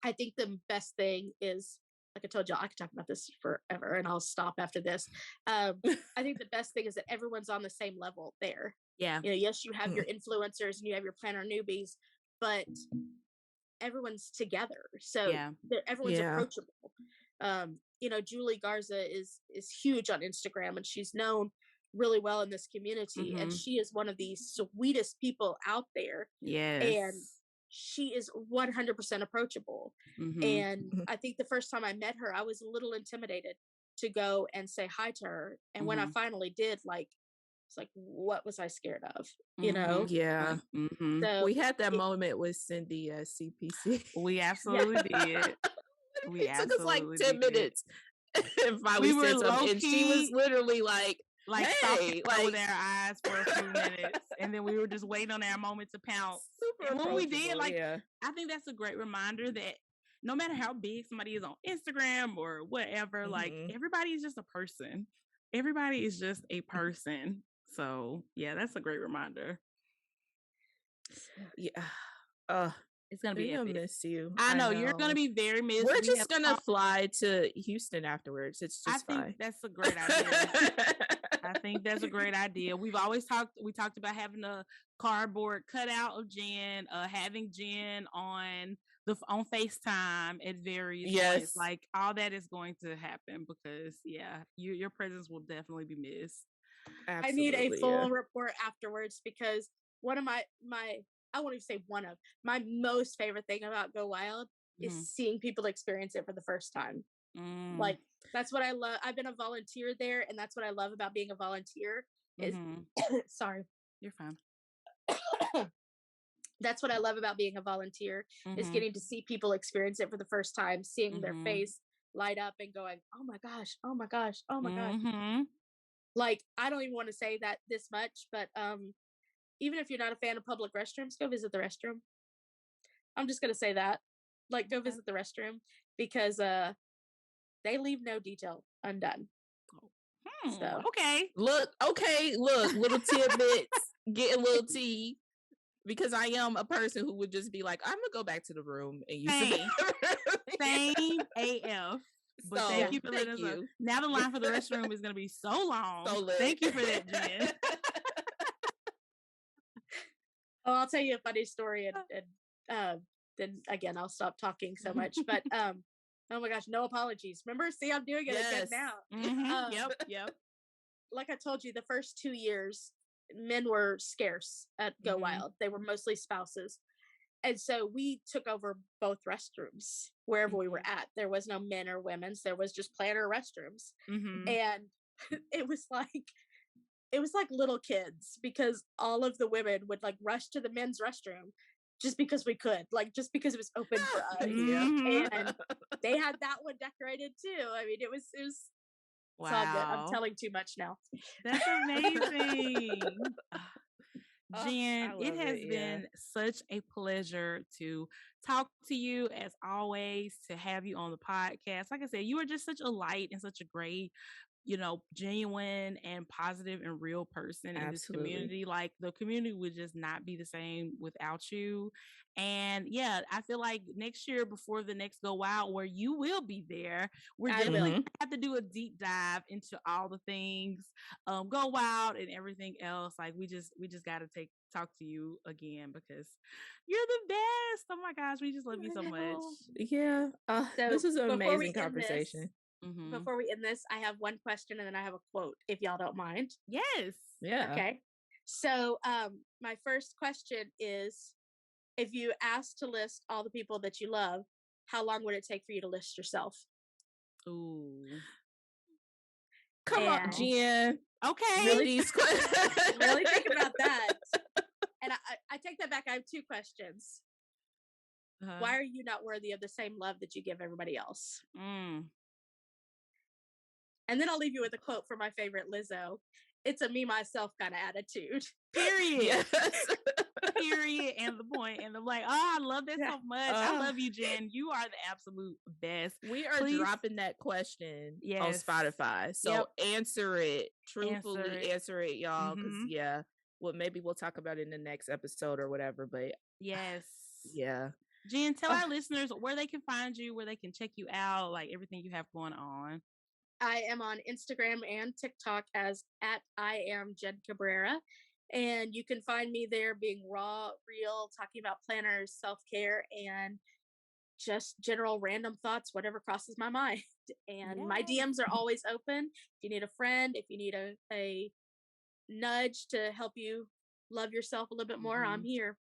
I think the best thing is, like I told you, I could talk about this forever and I'll stop after this. I think the best thing is that everyone's on the same level there.
Yeah.
Yes, you have
Mm.
your influencers and you have your planner newbies, but everyone's together. So
Yeah.
everyone's
Yeah.
approachable. Julie Garza is huge on Instagram, and she's known really well in this community. And
hmm
she is one of the sweetest people out there. And
Yes.
she is 100% approachable.
hmm
And
Mhm.
I think the first time I met her, I was a little intimidated to go and say hi to her. And when I
hmm
finally did, like, it's like, what was I scared of?
hmm
Yeah.
hmm
So
We had that
it,
moment with Cindy at CPC.
We
yeah,
absolutely did. We
It took us like
absolutely
10
did.
minutes and finally
We were
said something.
low
And she was
key
literally like,
like stalking
hey,
her with
like
our eyes for a few minutes, and then we were just waiting on our moment to pounce.
super
And when we did,
approachable.
like,
Yeah.
I think that's a great reminder that no matter how big somebody is on Instagram or whatever, like
Mhm.
everybody is just a person. Everybody is just a person. So yeah, that's a great reminder.
Yeah. Uh,
It's gonna
they're
be
gonna
epic.
miss you.
I
I
know you're gonna
know.
be very missed.
We're
We have
just gonna
talked.
fly to Houston afterwards. It's
I
just
think
fine.
that's a great idea. I think that's a great idea. We talked about having a cardboard cutout of Jen, having Jen on FaceTime at various points.
Yes,
Like all that is going to happen because yeah, your presence will definitely be missed.
I need a
absolutely. Yeah.
full report afterwards because one of my I won't even say one of my most favorite thing about Go Wild is
Mhm.
seeing people experience it for the first time.
Mm,
Like that's what I love. I've been a volunteer there, and that's what I love about being a volunteer. Is
mhm.
sorry,
You're fine.
that's what I love about being a volunteer is
Mhm.
getting to see people experience it for the first time, seeing their
Mhm.
face light up and going, "Oh my gosh, oh my gosh, oh my gosh."
Mhm.
Like I don't even want to say that this much, but even if you're not a fan of public restrooms, go visit the restroom. I'm just going to say that. Like go
Okay.
visit the restroom because they leave no detail undone. So,
Okay.
Look, okay, look, little tidbits, getting little tea. Because I am a person who would just be like, I'm gonna go back to the room and use the
Same.
bathroom.
Same AF. But thank
yeah.
So
you for letting
thank
us know.
you.
Now the line for the restroom is gonna be so long.
So lit.
Thank you for that, Jen.
Oh, I'll tell you a funny story and then again I'll stop talking so much. But oh my gosh, no apologies. Remember, see, I'm doing it again
Yes.
now.
Mhm. Yep.
Like I told you, the first 2 years, men were scarce at Go
Mhm.
Wild. They were mostly spouses. And so we took over both restrooms wherever we were at. There was no men or women's, there was just planner restrooms.
Mhm.
And it was like little kids because all of the women would like rush to the men's restroom just because we could, like just because it was open for us.
Yeah.
Mhm.
And they had that one decorated too. I mean, it was it's all good. I'm
Wow.
telling too much now.
That's amazing.
Oh,
Jen,
I
it
love
has
it. Yeah.
been such a pleasure to talk to you as always, to have you on the podcast. Like I said, you are just such a light and such a great, genuine and positive and real person in this
Absolutely.
community. Like the community would just not be the same without you. And yeah, I feel like next year before the next Go Wild, where you will be there, we're
I
definitely
will.
Mhm.
gonna have to do a deep dive into all the things, Go Wild and everything else. Like we just got to talk to you again because you're the best. Oh my gosh, we just love you so much.
Well,
Yeah.
so
This was an
before we
amazing
end this,
conversation.
Mm-hmm.
before we end this, I have one question and then I have a quote, if y'all don't mind.
Yes.
Yeah.
Okay. So, my first question is, if you asked to list all the people that you love, how long would it take for you to list yourself?
Ooh.
Come on,
And
Jen.
Okay.
With
really,
these questions.
really think about that. And I take that back. I have two questions.
Uh-huh.
Why are you not worthy of the same love that you give everybody else?
Mm.
And then I'll leave you with a quote from my favorite Lizzo. It's a me myself kind of attitude.
Period.
Yes.
Period. And the point. And I'm like, oh, I love that
Yeah.
so much. I love you, Jen. You are the absolute best.
We are
Please.
dropping that question on
Yes.
Spotify. So
Yep.
answer it. Truthfully answer it, y'all. Because
Mhm.
yeah, well, maybe we'll talk about it in the next episode or whatever. But
Yes.
yeah.
Jen, tell our listeners where they can find you, where they can check you out, like everything you have going on.
I am on Instagram and TikTok as at I am Jen Cabrera. And you can find me there being raw, real, talking about planners, self care, and just general random thoughts, whatever crosses my mind. And my
Yes.
DMs are always open. If you need a friend, if you need a nudge to help you love yourself a little bit more, I'm
Mhm.
here.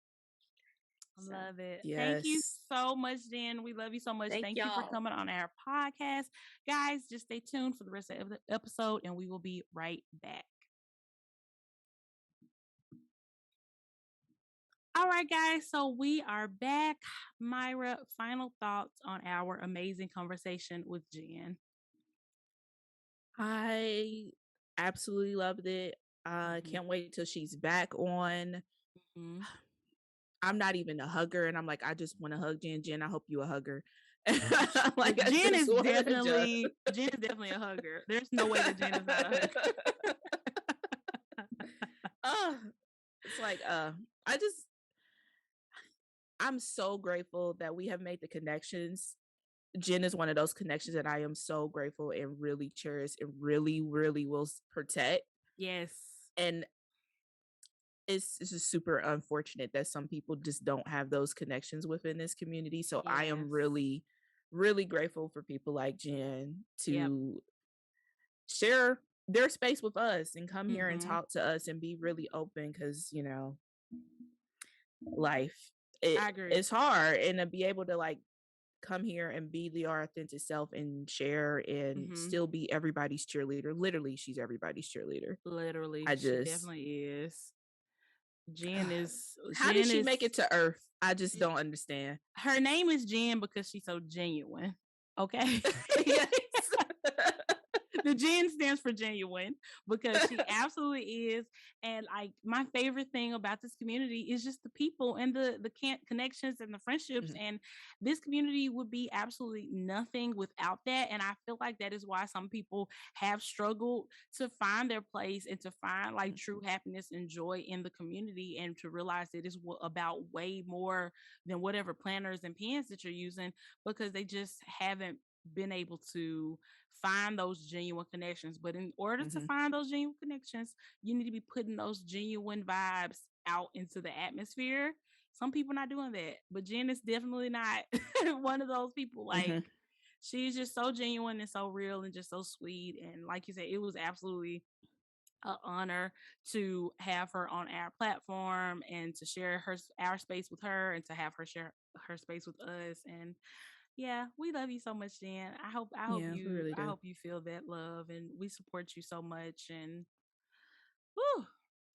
So,
Love it. Thank you
Yes.
so much, Jen. We love you so much.
Thank
Thank you for
y'all.
coming on our podcast. Guys, just stay tuned for the rest of the episode and we will be right back. All right, guys. So we are back. Myra, final thoughts on our amazing conversation with Jen.
I absolutely loved it. I
Mhm.
can't wait till she's back on.
Mhm.
I'm not even a hugger, and I'm like, I just want to hug Jen. Jen, I hope you a hugger. Like I
Jen
just
is
want a job.
definitely a hugger. There's no way that Jen is not a hugger.
uh, it's like I just I'm so grateful that we have made the connections. Jen is one of those connections that I am so grateful and really cherish and really, really will protect.
Yes.
And it's just super unfortunate that some people just don't have those connections within this community. So I am
Yes.
really, really grateful for people like Jen
Yep.
to share their space with us and come here and
Mm-hmm.
talk to us and be really open because, you know, life
I agree.
it's hard, and to be able to like come here and be your authentic self and share and
Mm-hmm.
still be everybody's cheerleader. Literally, she's everybody's cheerleader.
Literally,
I
she
just
definitely is. Jen is
how did she make it to Earth? I just don't understand.
Her name is Jen because she's so genuine. Okay.
Yes.
The Jen stands for genuine because she absolutely is. And like my favorite thing about this community is just the people and the connections and the friendships.
Mhm.
And this community would be absolutely nothing without that. And I feel like that is why some people have struggled to find their place and to find like true happiness and joy in the community, and to realize it is about way more than whatever planners and pens that you're using, because they just haven't been able to find those genuine connections. But in order to find those genuine connections, you need to be putting those genuine vibes out into the atmosphere. Some people not doing that, but Jen is definitely not one of those people. Like she's just so genuine and so real and just so sweet. And like you said, it was absolutely an honor to have her on our platform and to share our space with her, and to have her share her space with us. And yeah, we love you so much, Jen.
Yeah, we really
I
do.
hope you feel that love, and we support you so much. And whew,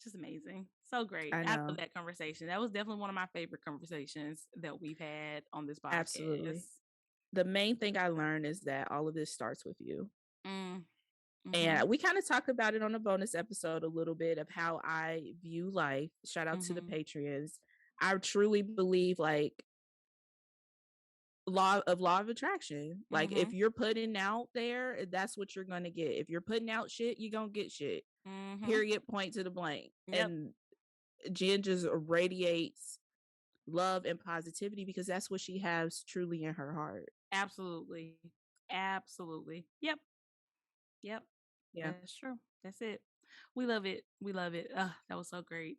just amazing. So great.
I
I
know.
love that conversation. That was definitely one of my favorite conversations that we've had on this podcast.
Absolutely. The main thing I learned is that all of this starts with you. And we kind of talked about it on a bonus episode a little bit of how I view life. Shout out to the Patreons. I truly believe like law of attraction. Like if you're putting out there, that's what you're gonna get. If you're putting out shit, you're gonna get shit. Period, point to the blank.
Yep.
And Jen just radiates love and positivity because that's what she has truly in her heart.
Absolutely. Absolutely. Yep. Yeah. That's true. That's it. We love it. We love it. That was so great.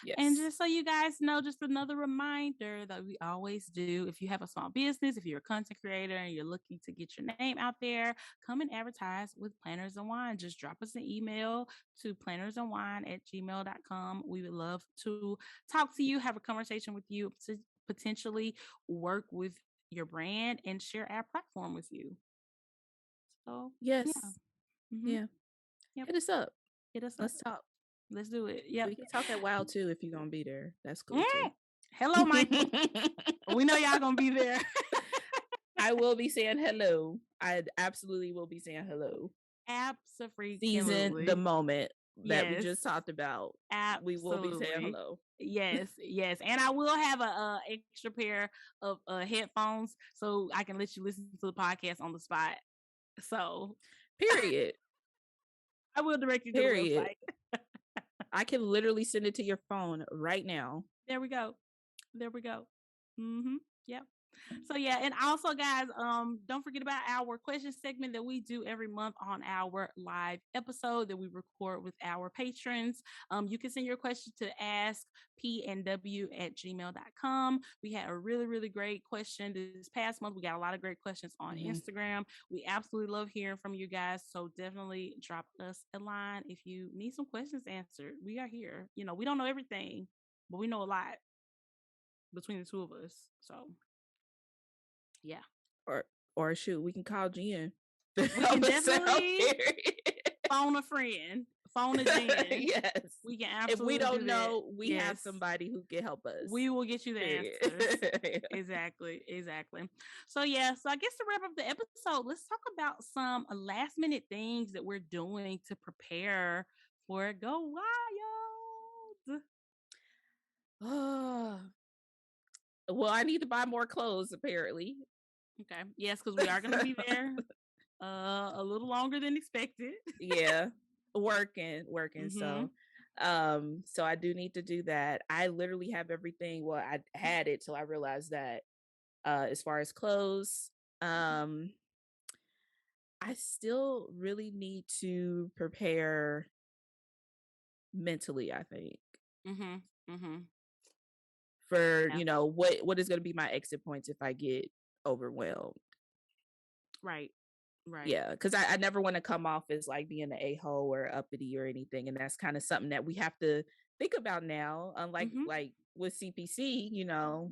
Yes.
And just so you guys know, just another reminder that we always do, if you have a small business, if you're a content creator and you're looking to get your name out there, come and advertise with Planners and Wine. Just drop us an email to plannersandwine@gmail.com. We would love to talk to you, have a conversation with you, to potentially work with your brand and share our platform with you. So
yes.
Yeah.
Yep. Hit us up. Let's talk.
Let's do it. Yeah.
We can talk at WOW too if you're gonna be there. That's cool too.
Hello, Michael. We know y'all gonna be there.
I will be saying hello. I absolutely will be saying hello.
Absolutely.
Season the moment that we just talked about.
Absolutely.
We will be saying hello.
Yes. And I will have a extra pair of headphones so I can let you listen to the podcast on the spot. So
period.
I will direct you to the website.
I can literally send it to your phone right now.
There we go. Yep. So yeah, and also guys, don't forget about our question segment that we do every month on our live episode that we record with our patrons. You can send your question to askpnw@gmail.com. We had a really, really great question this past month. We got a lot of great questions on Instagram. We absolutely love hearing from you guys. So definitely drop us a line if you need some questions answered. We are here. You know, we don't know everything, but we know a lot between the two of us. So yeah.
Or shoot, we can call Jen.
We can definitely phone a friend. Phone a Jen.
Yes.
We can absolutely.
If we don't know, we have somebody who can help us.
We will get you the answers. Exactly. So yeah, so I guess to wrap up the episode, let's talk about some last minute things that we're doing to prepare for Go Wild.
Well, I need to buy more clothes, apparently.
Okay. Yes, because we are gonna be there a little longer than expected.
Yeah, working.
Mm-hmm.
So I do need to do that. I literally have everything. Well, I had it till I realized that as far as clothes, um, I still really need to prepare mentally, I think,
Mm-hmm. Mm-hmm.
for,
Yeah.
what is going to be my exit points if I get overwhelmed.
Right. Right.
Yeah, because I never want to come off as like being an a-hole or uppity or anything. And that's kind of something that we have to think about now, unlike
Mm-hmm.
like with CPC,
We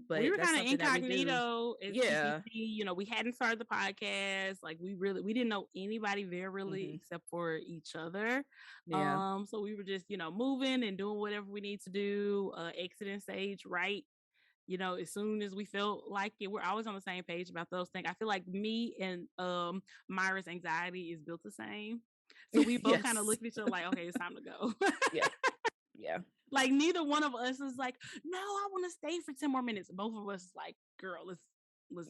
but
were
that's
kind of
something that we do.
incognito at
Yeah.
CPC. We hadn't started the podcast. Like we didn't know anybody there really
Hmm.
except for each other.
Yeah.
So we were just, moving and doing whatever we need to do, exiting stage right. As soon as we felt like it, we're always on the same page about those things. I feel like me and Myra's anxiety is built the same. So we both kind of
Yes.
looked at each other like, okay, it's time to go.
Yeah. Yeah.
Like neither one of us is like, no, I want to stay for 10 more minutes. Both of us is like, girl, let's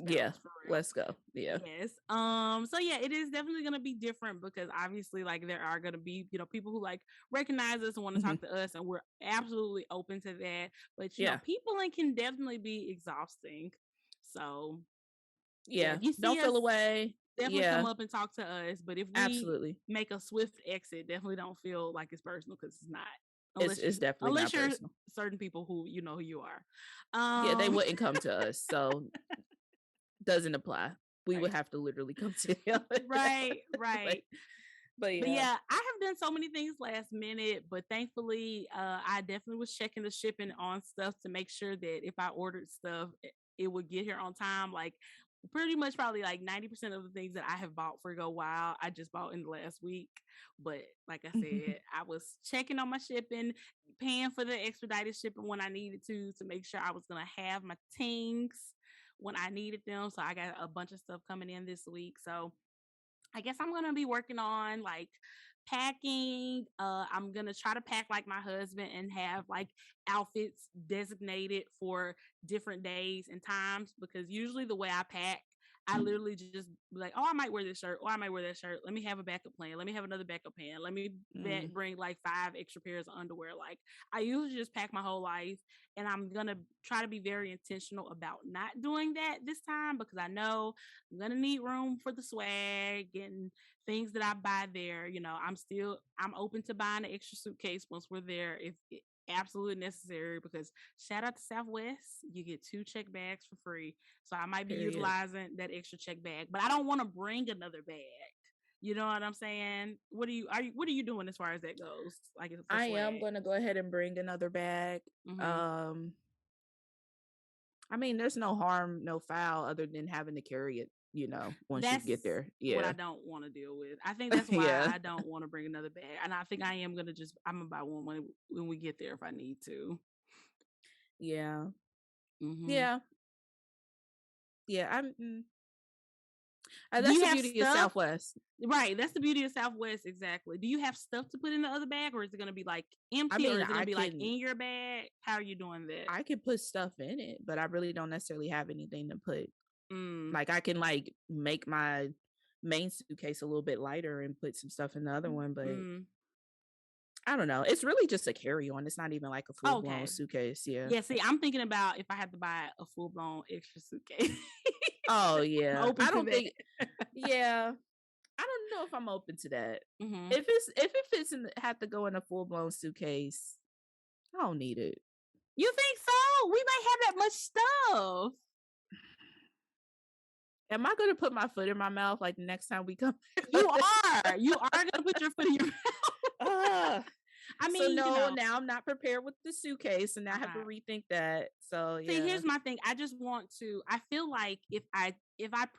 Yeah.
bounce for real.
Let's go. Yeah.
Yes. So yeah, it is definitely gonna be different because obviously like there are gonna be, people who like recognize us and want to
Hmm.
talk to us, and we're absolutely open to that. But
Yeah.
people can definitely be exhausting. So yeah,
Yeah.
if you see
Don't
us,
feel away.
definitely come
Yeah.
up and talk to us. But if we
Absolutely.
make a swift exit, definitely don't feel like it's personal because it's not.
It's
Unless you
it's definitely
unless
not
you're
personal.
certain people who you know who you are.
Yeah, they
Um
wouldn't come to us. So doesn't apply. We would
right.
have to literally come to them.
Right,
but
right.
but
But
yeah.
yeah, I have done so many things last minute, but thankfully, I definitely was checking the shipping on stuff to make sure that if I ordered stuff, it would get here on time. Like pretty much probably like 90% of the things that I have bought for Go Wild, I just bought in the last week. But like I said, I was checking on my shipping, paying for the expedited shipping when I needed to make sure I was gonna have my things when I needed them. So I got a bunch of stuff coming in this week. So I guess I'm gonna be working on like packing. I'm gonna try to pack like my husband and have like outfits designated for different days and times because usually the way I pack, I literally just be like, oh, I might wear this shirt, or I might wear that shirt. Let me have a backup plan. Let me have another backup plan. Let me
Mm,
bring like 5 extra pairs of underwear. Like I usually just pack my whole life, and I'm gonna try to be very intentional about not doing that this time because I know I'm gonna need room for the swag and things that I buy there. I'm open to buying an extra suitcase once we're there if absolutely necessary because shout out to Southwest, you get 2 check bags for free. So I might be
period.
utilizing that extra check bag, but I don't want to bring another bag. You know what I'm saying? What are you doing as far as that goes? Like for
I am
swag.
gonna go ahead and bring another bag.
Mm-hmm.
Um, I mean, there's no harm, no foul, other than having to carry it. Once you
That's
get there.
what I
Yeah.
don't want to deal with. I think that's why
Yeah.
I don't want to bring another bag. And I think I'm gonna buy one when we get there if I need to.
Yeah.
Hmm.
Yeah. Yeah.
Do
That's
you
the
have
beauty of
stuff?
Southwest.
Right, that's the beauty of Southwest. Exactly. Do you have stuff to put in the other bag, or is it gonna be like
I
empty, or
mean,
is it gonna
I
be like
can
in your bag? How are you doing that?
I can put stuff in it, but I really don't necessarily have anything to put.
Mm,
Like I can like make my main suitcase a little bit lighter and put some stuff in the other one, but
mm.
I don't know. It's really just a carry on. It's not even like a full blown
Okay.
suitcase. Yeah.
Yeah. See, I'm thinking about if I had to buy a full blown extra suitcase.
Oh
I'm
yeah.
open
I
to
don't
that.
think. Yeah. I don't know if I'm open to that.
Hmm.
If it fits in, have to go in a full blown suitcase. I don't need it.
You think so? We might have that much stuff.
Am I going to put my foot in my mouth like the next time we come?
You are. You are gonna put your foot in your.
uh,
I
so
mean,
no, now I'm not prepared with the suitcase, and now I have to
okay.
rethink that. So
See,
yeah.
here's my thing. I just want to. I feel like if I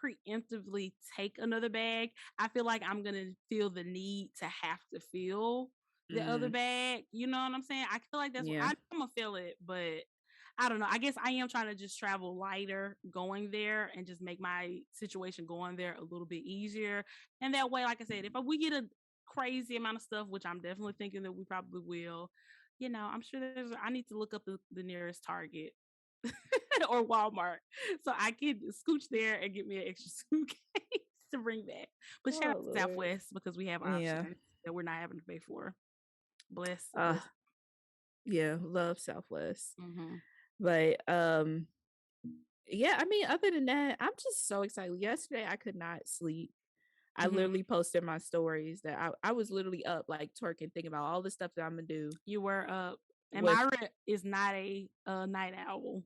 preemptively take another bag, I feel like I'm gonna feel the need to have to fill the other
Mm,
bag. You know what I'm saying? I feel like that's what
yeah.
I'm gonna feel it, but I don't know. I guess I am trying to just travel lighter going there and just make my situation going there a little bit easier. And that way, like I said, if we get a crazy amount of stuff, which I'm definitely thinking that we probably will, I'm sure I need to look up the nearest Target. or Walmart. So I can scooch there and get me an extra suitcase to bring back. But shout out
Oh
to
Lord.
Southwest because we have
Yeah.
options that we're not having to pay for. Bless,
Uh
bless.
yeah, love Southwest.
Mm-hmm.
But yeah, I mean, other than that, I'm just so excited. Yesterday I could not sleep. I
Mm-hmm.
literally posted my stories that I was literally up like twerking, thinking about all the stuff that I'm gonna do
You were up. And
with
Myra is not a night owl.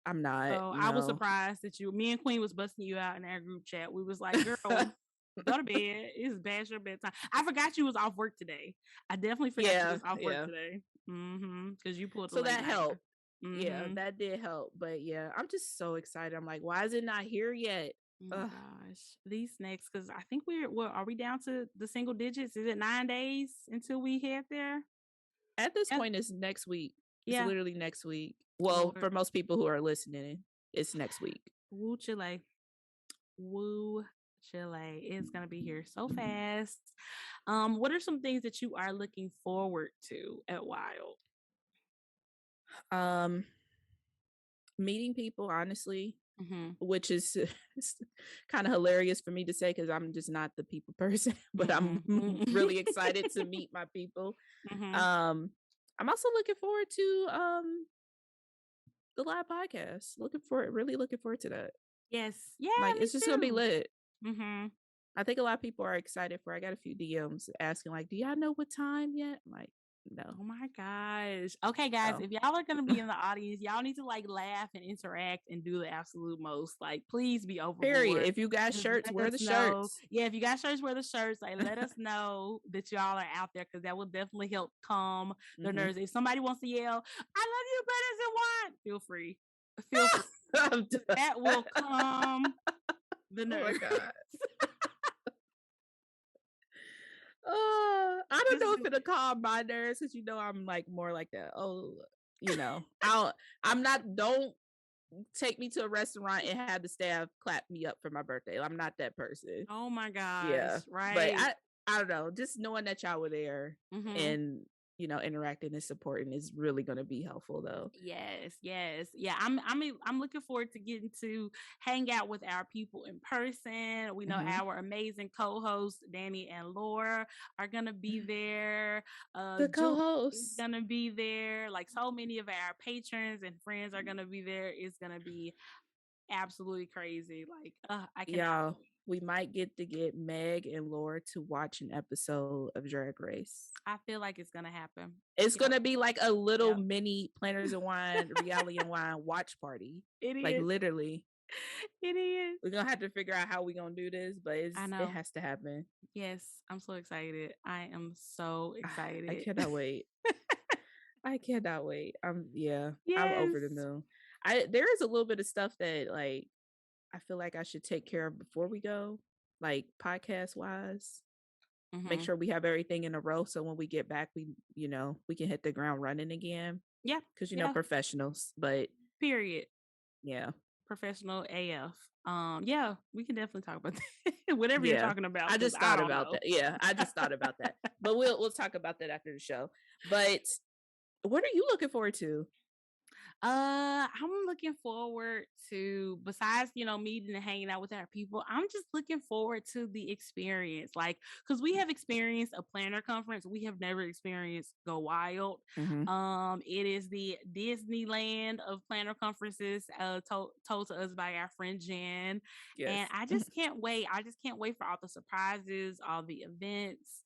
I'm not,
So I was
no.
surprised that me and Queen was busting you out in our group chat. We was like, girl, go to bed. It's past your bedtime. I forgot you was off work today. I definitely forgot you
Yeah,
was off work
yeah.
today. Mm-hmm. Because you pulled a
So
late
that
nighter.
helped. Yeah,
Mm-hmm.
that did help. But yeah, I'm just so excited. I'm like, why is it not here yet?
Oh my
Ugh.
gosh. These next, because I think are we down to the single digits? Is it 9 days until we head there?
At this
Yeah.
point, it's next week. It's
Yeah.
literally next week. Well,
Lord.
for most people who are listening, it's next week.
Woo Chile. Woo Chile. It's gonna be here so fast. What are some things that you are looking forward to at Wild?
Um, Meeting people, honestly,
Mm-hmm.
which is kind of hilarious for me to say because I'm just not the people person, but I'm
Mm-hmm.
really excited to meet my people.
Mm-hmm.
I'm also looking forward to the live podcast. Really looking forward to that.
Yes. Yeah,
Like
me
it's just gonna be
too.
lit.
Mm-hmm.
I think a lot of people are excited for. I got a few DMs asking like, "Do y'all know what time yet?" I'm like, no.
Oh my gosh. Okay, guys,
So
if y'all are gonna be in the audience, y'all need to like laugh and interact and do the absolute most. Like, please be
period.
overboard.
If you got
Just
shirts,
let
wear
us
the
know.
shirts.
Yeah, if you got shirts, wear the shirts. Like, let us know that y'all are out there because that will definitely help calm the
Mhm.
nerves. If somebody wants to yell, "I love you better than one," feel free. Feel free.
I'm done.
That will calm the
Oh my
nerves.
god. I don't know if it'll calm my nerves because I'm like more like that. Oh, I'm not. Don't take me to a restaurant and have the staff clap me up for my birthday. I'm not that person.
Oh my gosh,
Yeah, but
right?
I don't know. Just knowing that y'all were there
Mm-hmm.
and interacting and supporting is really going to be helpful though.
Yes, yes. Yeah, I'm looking forward to getting to hang out with our people in person. We know
Mhm.
our amazing co-hosts Danny and Laura are gonna be there.
The
Julie is
co-hosts.
gonna be there. Like so many of our patrons and friends are gonna be there. It's gonna be absolutely crazy. Like I cannot
Y'all,
wait.
we might get to get Meg and Laura to watch an episode of Drag Race.
I feel like it's gonna happen.
It's
Yep,
gonna be like a little
yep.
mini Planners and Wine, Reality and Wine watch party.
It
Like
is.
literally.
It is.
We're gonna have to figure out how we're gonna do this, but it
I know.
has to happen.
Yes, I'm so excited. I am so
I
excited.
cannot wait. I cannot wait. I'm
Yes.
over the moon. There is a little bit of stuff that like I feel like I should take care of before we go, like podcast wise. Make
Mm-hmm.
sure we have everything in a row so when we get back we can hit the ground running again.
Yeah.
Because
Yeah.
professionals, but
Period.
yeah.
Professional AF. Yeah, we can definitely talk about that. Whatever you're
Yeah.
talking about.
I
'cause
just
I
thought
don't
about
know.
that. Yeah, I just thought about that. But we'll talk about that after the show. But what are you looking forward to?
I'm looking forward to, besides, meeting and hanging out with our people, I'm just looking forward to the experience. Like, because we have experienced a planner conference, we have never experienced Go Wild.
Mhm.
It is the Disneyland of planner conferences, told to us by our friend Jen.
Yes.
And I just can't wait. I just can't wait for all the surprises, all the events,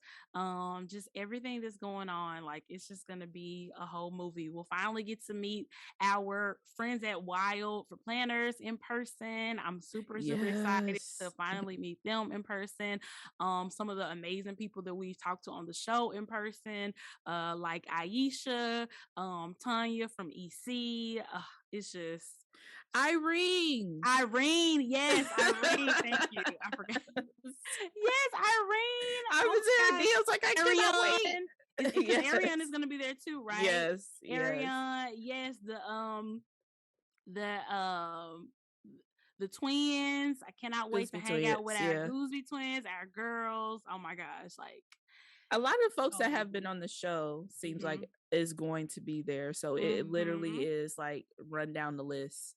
just everything that's going on. Like, it's just gonna be a whole movie. We'll finally get to meet our friends at Wild for Planners in person. I'm super excited to
Yes.
finally meet them in person. Some of the amazing people that we've talked to on the show in person, like Aisha, Tanya from EC. It's just
Irene.
Yes, Irene. Thank you. I forgot. Yes, Irene.
I was there. I was like, I cannot wait.
Because Ariane is gonna be there too, right?
Yes.
Ariane, yes, the twins. I cannot wait to
Gooseby
hang out
twins,
with our
yeah.
Gooseby twins, our girls. Oh my gosh, like
A lot of folks
So
that have been
busy.
on the show seems like
Mhm.
is going to be there. So it literally
Mhm.
is like run down the list.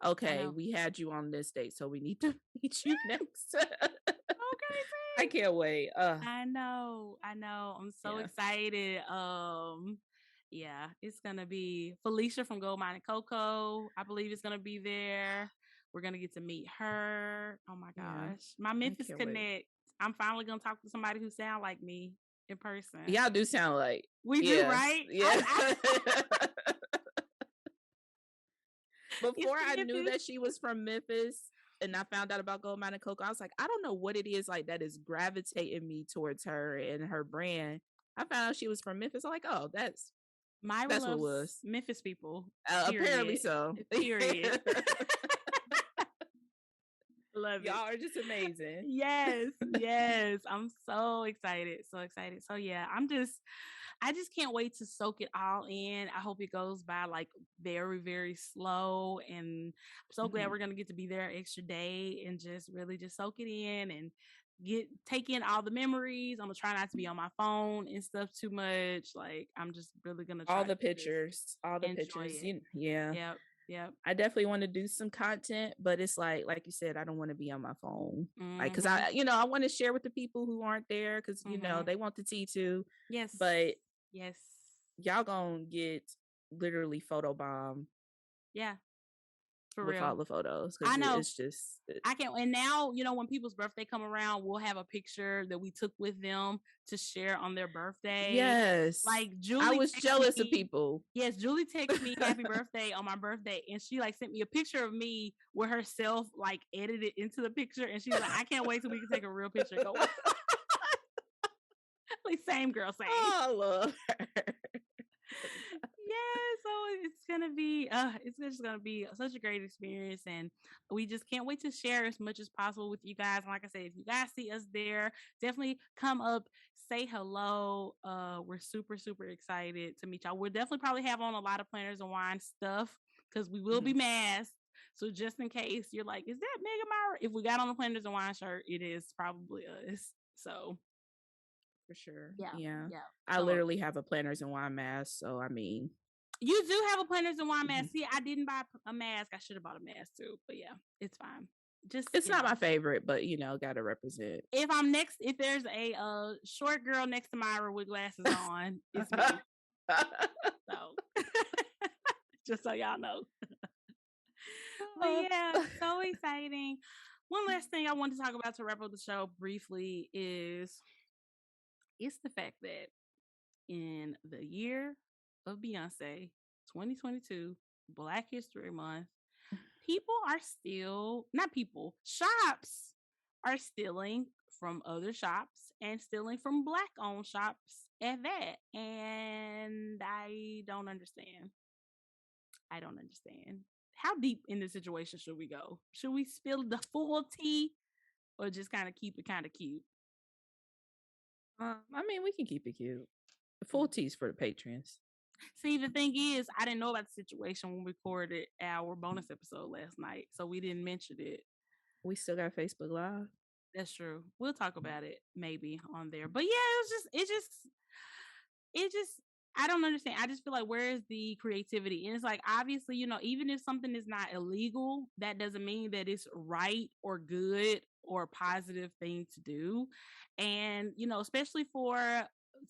I
Okay,
know.
we had you on this date, so we need to meet you next. I
Okay,
can't wait.
I know. I know. I'm so
Yeah.
excited. Yeah, it's gonna be Felicia from Gold Mine and Coco. I believe it's gonna be there. We're gonna get to meet her. Oh my
Yeah.
gosh. My
I
Memphis
can't wait.
Connect. I'm finally gonna talk to somebody who sound like me in person.
Y'all do sound like,
We do,
yes.
right?
Yeah.
I it's
Before I knew
Memphis.
that she was from Memphis and I found out about Gold Mine Coco, I was like, I don't know what it is like that is gravitating me towards her and her brand. I found out she was from Memphis. I'm like, oh,
Myra
that's what it
loves
was.
Memphis people.
Apparently
Period.
so.
Period. Love
Y'all
it.
are just amazing.
Yes, yes. I'm so excited. So excited. So yeah, I just can't wait to soak it all in. I hope it goes by like very, very slow. And I'm so glad
Mhm.
we're gonna get to be there an extra day and just really just soak it in and take in all the memories. I'm gonna try not to be on my phone and stuff too much. Like I'm just really gonna
All
try
the
to just
pictures, all the
enjoy
pictures.
it.
Yeah.
Yep. Yep.
I definitely want to do some content, but it's like you said, I don't want to be on my phone. Like, cause
Mm-hmm.
I want to share with the people who aren't there, cause
Mm-hmm.
they want the tea too.
Yes.
But
Yes.
y'all gonna get literally photo bomb
Yeah. For
with all
real.
the photos,
I
cause
know.
it's just
I can and now, when people's birthday come around, we'll have a picture that we took with them to share on their birthday.
yes.
Like
I
Julie
was
texted
jealous of
me.
people.
Yes, Julie texted me happy birthday on my birthday and she like sent me a picture of me with herself like edited into the picture and she's like, I can't wait till we can take a real picture. Go like same girl, same.
Oh, I love her.
Yeah, so it's just gonna be such a great experience and we just can't wait to share as much as possible with you guys. And like I said, if you guys see us there, definitely come up, say hello. We're super, super excited to meet y'all. We'll definitely probably have on a lot of planners and wine stuff because we will be
Mhm.
masked. So just in case you're like, is that Mega Myra? If we got on the planners and wine shirt, it is probably us. So
For sure.
yeah,
Yeah.
yeah.
I
So
literally have a planners and wine mask, so I mean,
you do have a planners and wine
mhm.
mask. See, I didn't buy a mask. I should have bought a mask too, but yeah, it's fine. Just
It's not my favorite, but gotta represent.
if there's a short girl next to Myra with glasses on, it's me. So just so y'all know. But yeah, so exciting. One last thing I want to talk about to wrap up the show briefly is it's the fact that in the year of Beyonce, 2022, Black History Month, people are still not people, shops are stealing from other shops and stealing from black owned shops at that. And I don't understand. I don't understand. How deep in the situation should we go? Should we spill the full tea or just kind of keep it kind of cute?
I mean, we can keep it cute. The full teas for the patrons.
See, the thing is, I didn't know about the situation when we recorded our bonus episode last night, so we didn't mention it.
We still got Facebook Live.
That's true. We'll talk about it maybe on there. But yeah, it just I don't understand. I just feel like where is the creativity? And it's like obviously, even if something is not illegal, that doesn't mean that it's right or good or a positive thing to do. And, especially for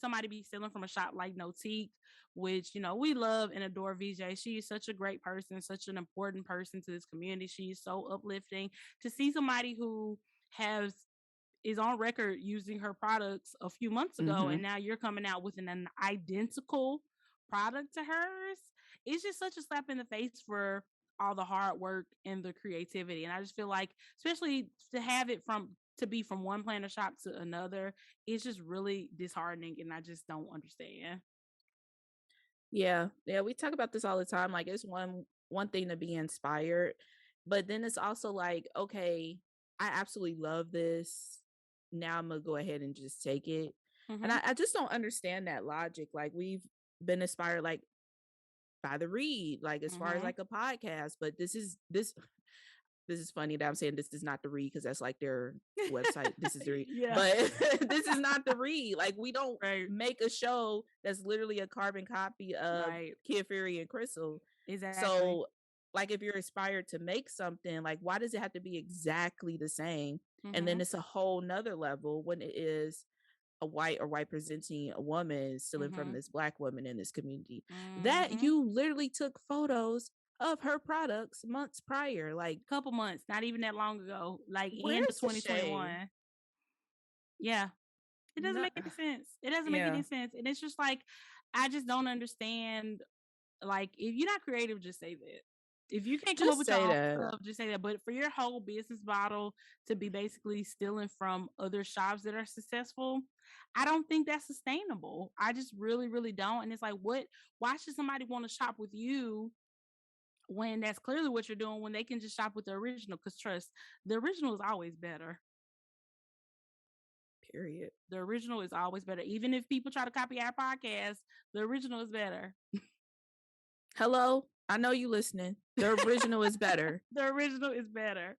somebody be stealing from a shop like Notique, which, we love and adore VJ. She is such a great person, such an important person to this community. She is so uplifting to see somebody who has is on record using her products a few months ago and now you're coming out with an identical product to hers. It's just such a slap in the face for all the hard work and the creativity. And I just feel like, especially to have it to be from one planner shop to another, it's just really disheartening and I just don't understand.
Yeah, yeah, we talk about this all the time. Like it's one thing to be inspired, but then it's also like, okay, I absolutely love this. Now I'm gonna go ahead and just take it. And
Mm-hmm.
I just don't understand that logic. Like we've been inspired like by the read, like as far as
Mm-hmm.
like a podcast, but this this is funny that I'm saying this is not the read because that's like their website. This is the read,
Yeah.
but this is not the read. Like we don't
Right.
make a show that's literally a carbon copy of
Right.
Kid Fury and Crystal.
Exactly.
So, like, if you're inspired to make something, like, why does it have to be exactly the same? And then
Mhm.
it's a whole nother level when it is a white or white presenting a woman stealing from
Mhm.
this black woman in this community. That
Mhm.
you literally took photos of her products months prior. Like,
Couple months, not even that long ago, like end of
where's the shame?
2021. Yeah. It doesn't
No,
make any sense. It doesn't make
yeah,
any sense. And it's just like, I just don't understand. Like, if you're not creative, just say that. If you can't come up
just
with your
say
own
that.
stuff, just say that. But for your whole business model to be basically stealing from other shops that are successful, I don't think that's sustainable. I just really, really don't. And it's like, why should somebody want to shop with you when that's clearly what you're doing when they can just shop with the original? Because trust, the original is always better.
Period.
The original is always better. Even if people try to copy our podcast, the original is better.
Hello, I know you listening. The original is better.
The original is better.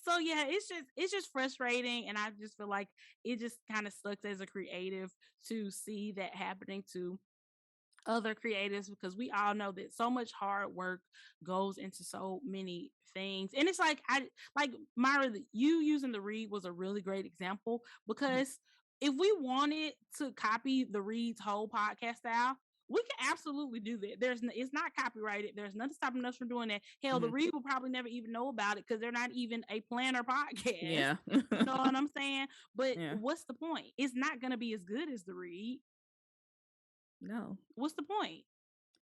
So yeah, it's just frustrating, and I just feel like it just kind of sucks as a creative to see that happening to other creatives, because we all know that so much hard work goes into so many things. And it's like, I like Myra, you using the read was a really great example, because if we wanted to copy the Reed's whole podcast style, we can absolutely do that. It's not copyrighted. There's nothing stopping us from doing that. Hell, the
Mhm.
Reed will probably never even know about it because they're not even a planner podcast.
Yeah.
You know what I'm saying? But
Yeah.
what's the point? It's not going to be as good as the Reed.
No.
What's the point?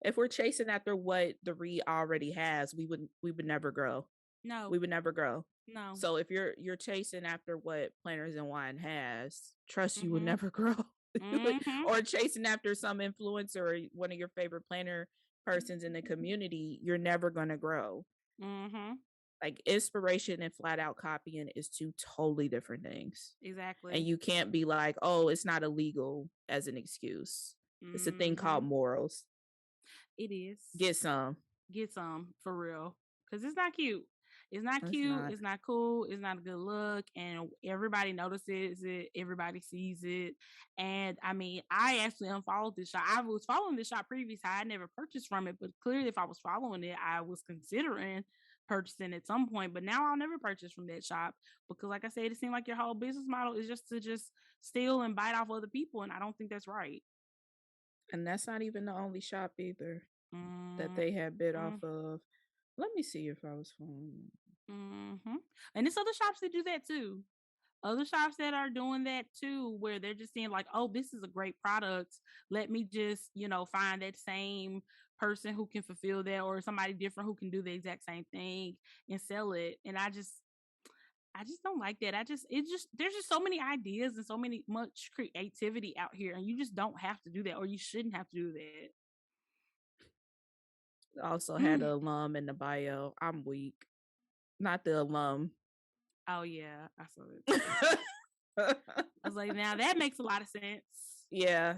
If we're chasing after what the read already has, we would never grow.
No,
We would never grow.
no.
So if you're chasing after what Planners and Wine has, trust you would
Mhm.
never grow.
Mhm.
Or chasing after some influencer or one of your favorite planner persons in the community, you're never gonna grow.
Mhm.
Like inspiration and flat out copying is two totally different things. And
Exactly.
you can't be like, oh, it's not illegal as an excuse. It's a thing called
Mhm.
morals.
It is.
Get some.
Get some for real, because it's not cute. It's not
It's
cute.
not.
It's not cool. It's not a good look, and everybody notices it. Everybody sees it. And I mean, I actually unfollowed this shop. I was following this shop previously. I had never purchased from it, but clearly, if I was following it, I was considering purchasing at some point. But now I'll never purchase from that shop because, like I said, it seemed like your whole business model is just to steal and bite off other people, and I don't think that's right.
And that's not even the only shop either that
Mm-hmm.
they had bid off of. Let me see if I was following.
Mm-hmm. And there's other shops that do that too. Other shops that are doing that too, where they're just saying like, "Oh, this is a great product. Let me just, find that same person who can fulfill that, or somebody different who can do the exact same thing and sell it." And I just don't like that. There's just so many ideas and so much creativity out here, and you just don't have to do that, or you shouldn't have to do that.
Also had an alum in the bio. I'm weak. Not the alum.
Oh yeah, I saw it. I was like, now that makes a lot of sense.
Yeah,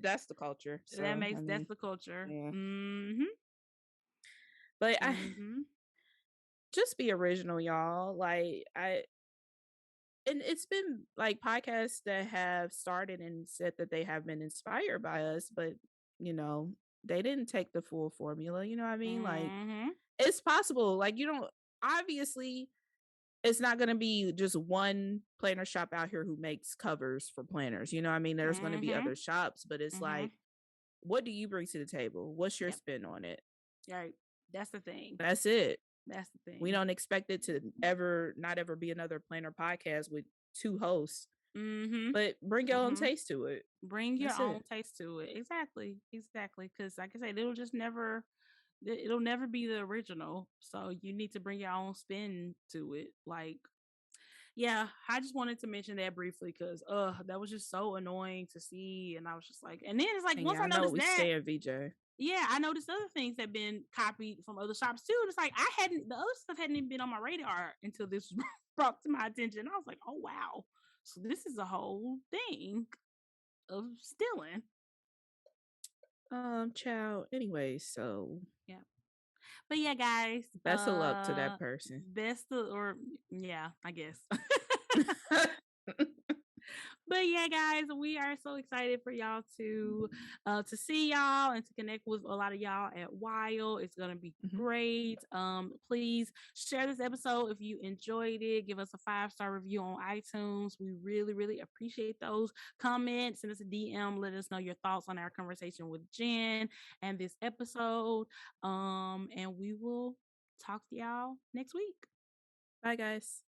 that's the culture. So
That's the culture.
yeah.
Mm-hmm.
But I
Mm-hmm.
just be original, y'all. Like and it's been like podcasts that have started and said that they have been inspired by us, but you know, they didn't take the full formula. You know what I mean? Like
Mm-hmm.
it's possible. Like you don't obviously it's not going to be just one planner shop out here who makes covers for planners. You know what I mean? There's going to be
Mm-hmm.
other shops, but it's
Mm-hmm.
like, what do you bring to the table? What's your
Yep.
spin on it?
Right. That's the thing.
That's it.
That's the thing.
We don't expect it to not ever be another planner podcast with two hosts,
Mm-hmm.
but bring your own
Mm-hmm.
taste to it.
Bring your
That's
own
it.
taste to it. Exactly. Exactly. Because like I said, it'll never be the original. So you need to bring your own spin to it. Like, yeah, I just wanted to mention that briefly because that was just so annoying to see. And I was just like, and then it's like
And
once
yeah,
I
I know
noticed
we
that,
stand VJ.
yeah, I noticed other things have been copied from other shops too. And it's like the other stuff hadn't even been on my radar until this was brought to my attention. I was like, oh wow. So this is a whole thing of stealing.
Child. Anyway, so
Yeah. But yeah, guys,
Best of luck to that person.
yeah, I guess. But yeah, guys, we are so excited for y'all to see y'all and to connect with a lot of y'all at Wild. It's gonna be
Mhm.
great. Please share this episode if you enjoyed it. Give us a 5-star review on iTunes. We really, really appreciate those comments. Send us a DM. Let us know your thoughts on our conversation with Jen and this episode. And we will talk to y'all next week.
Bye, guys.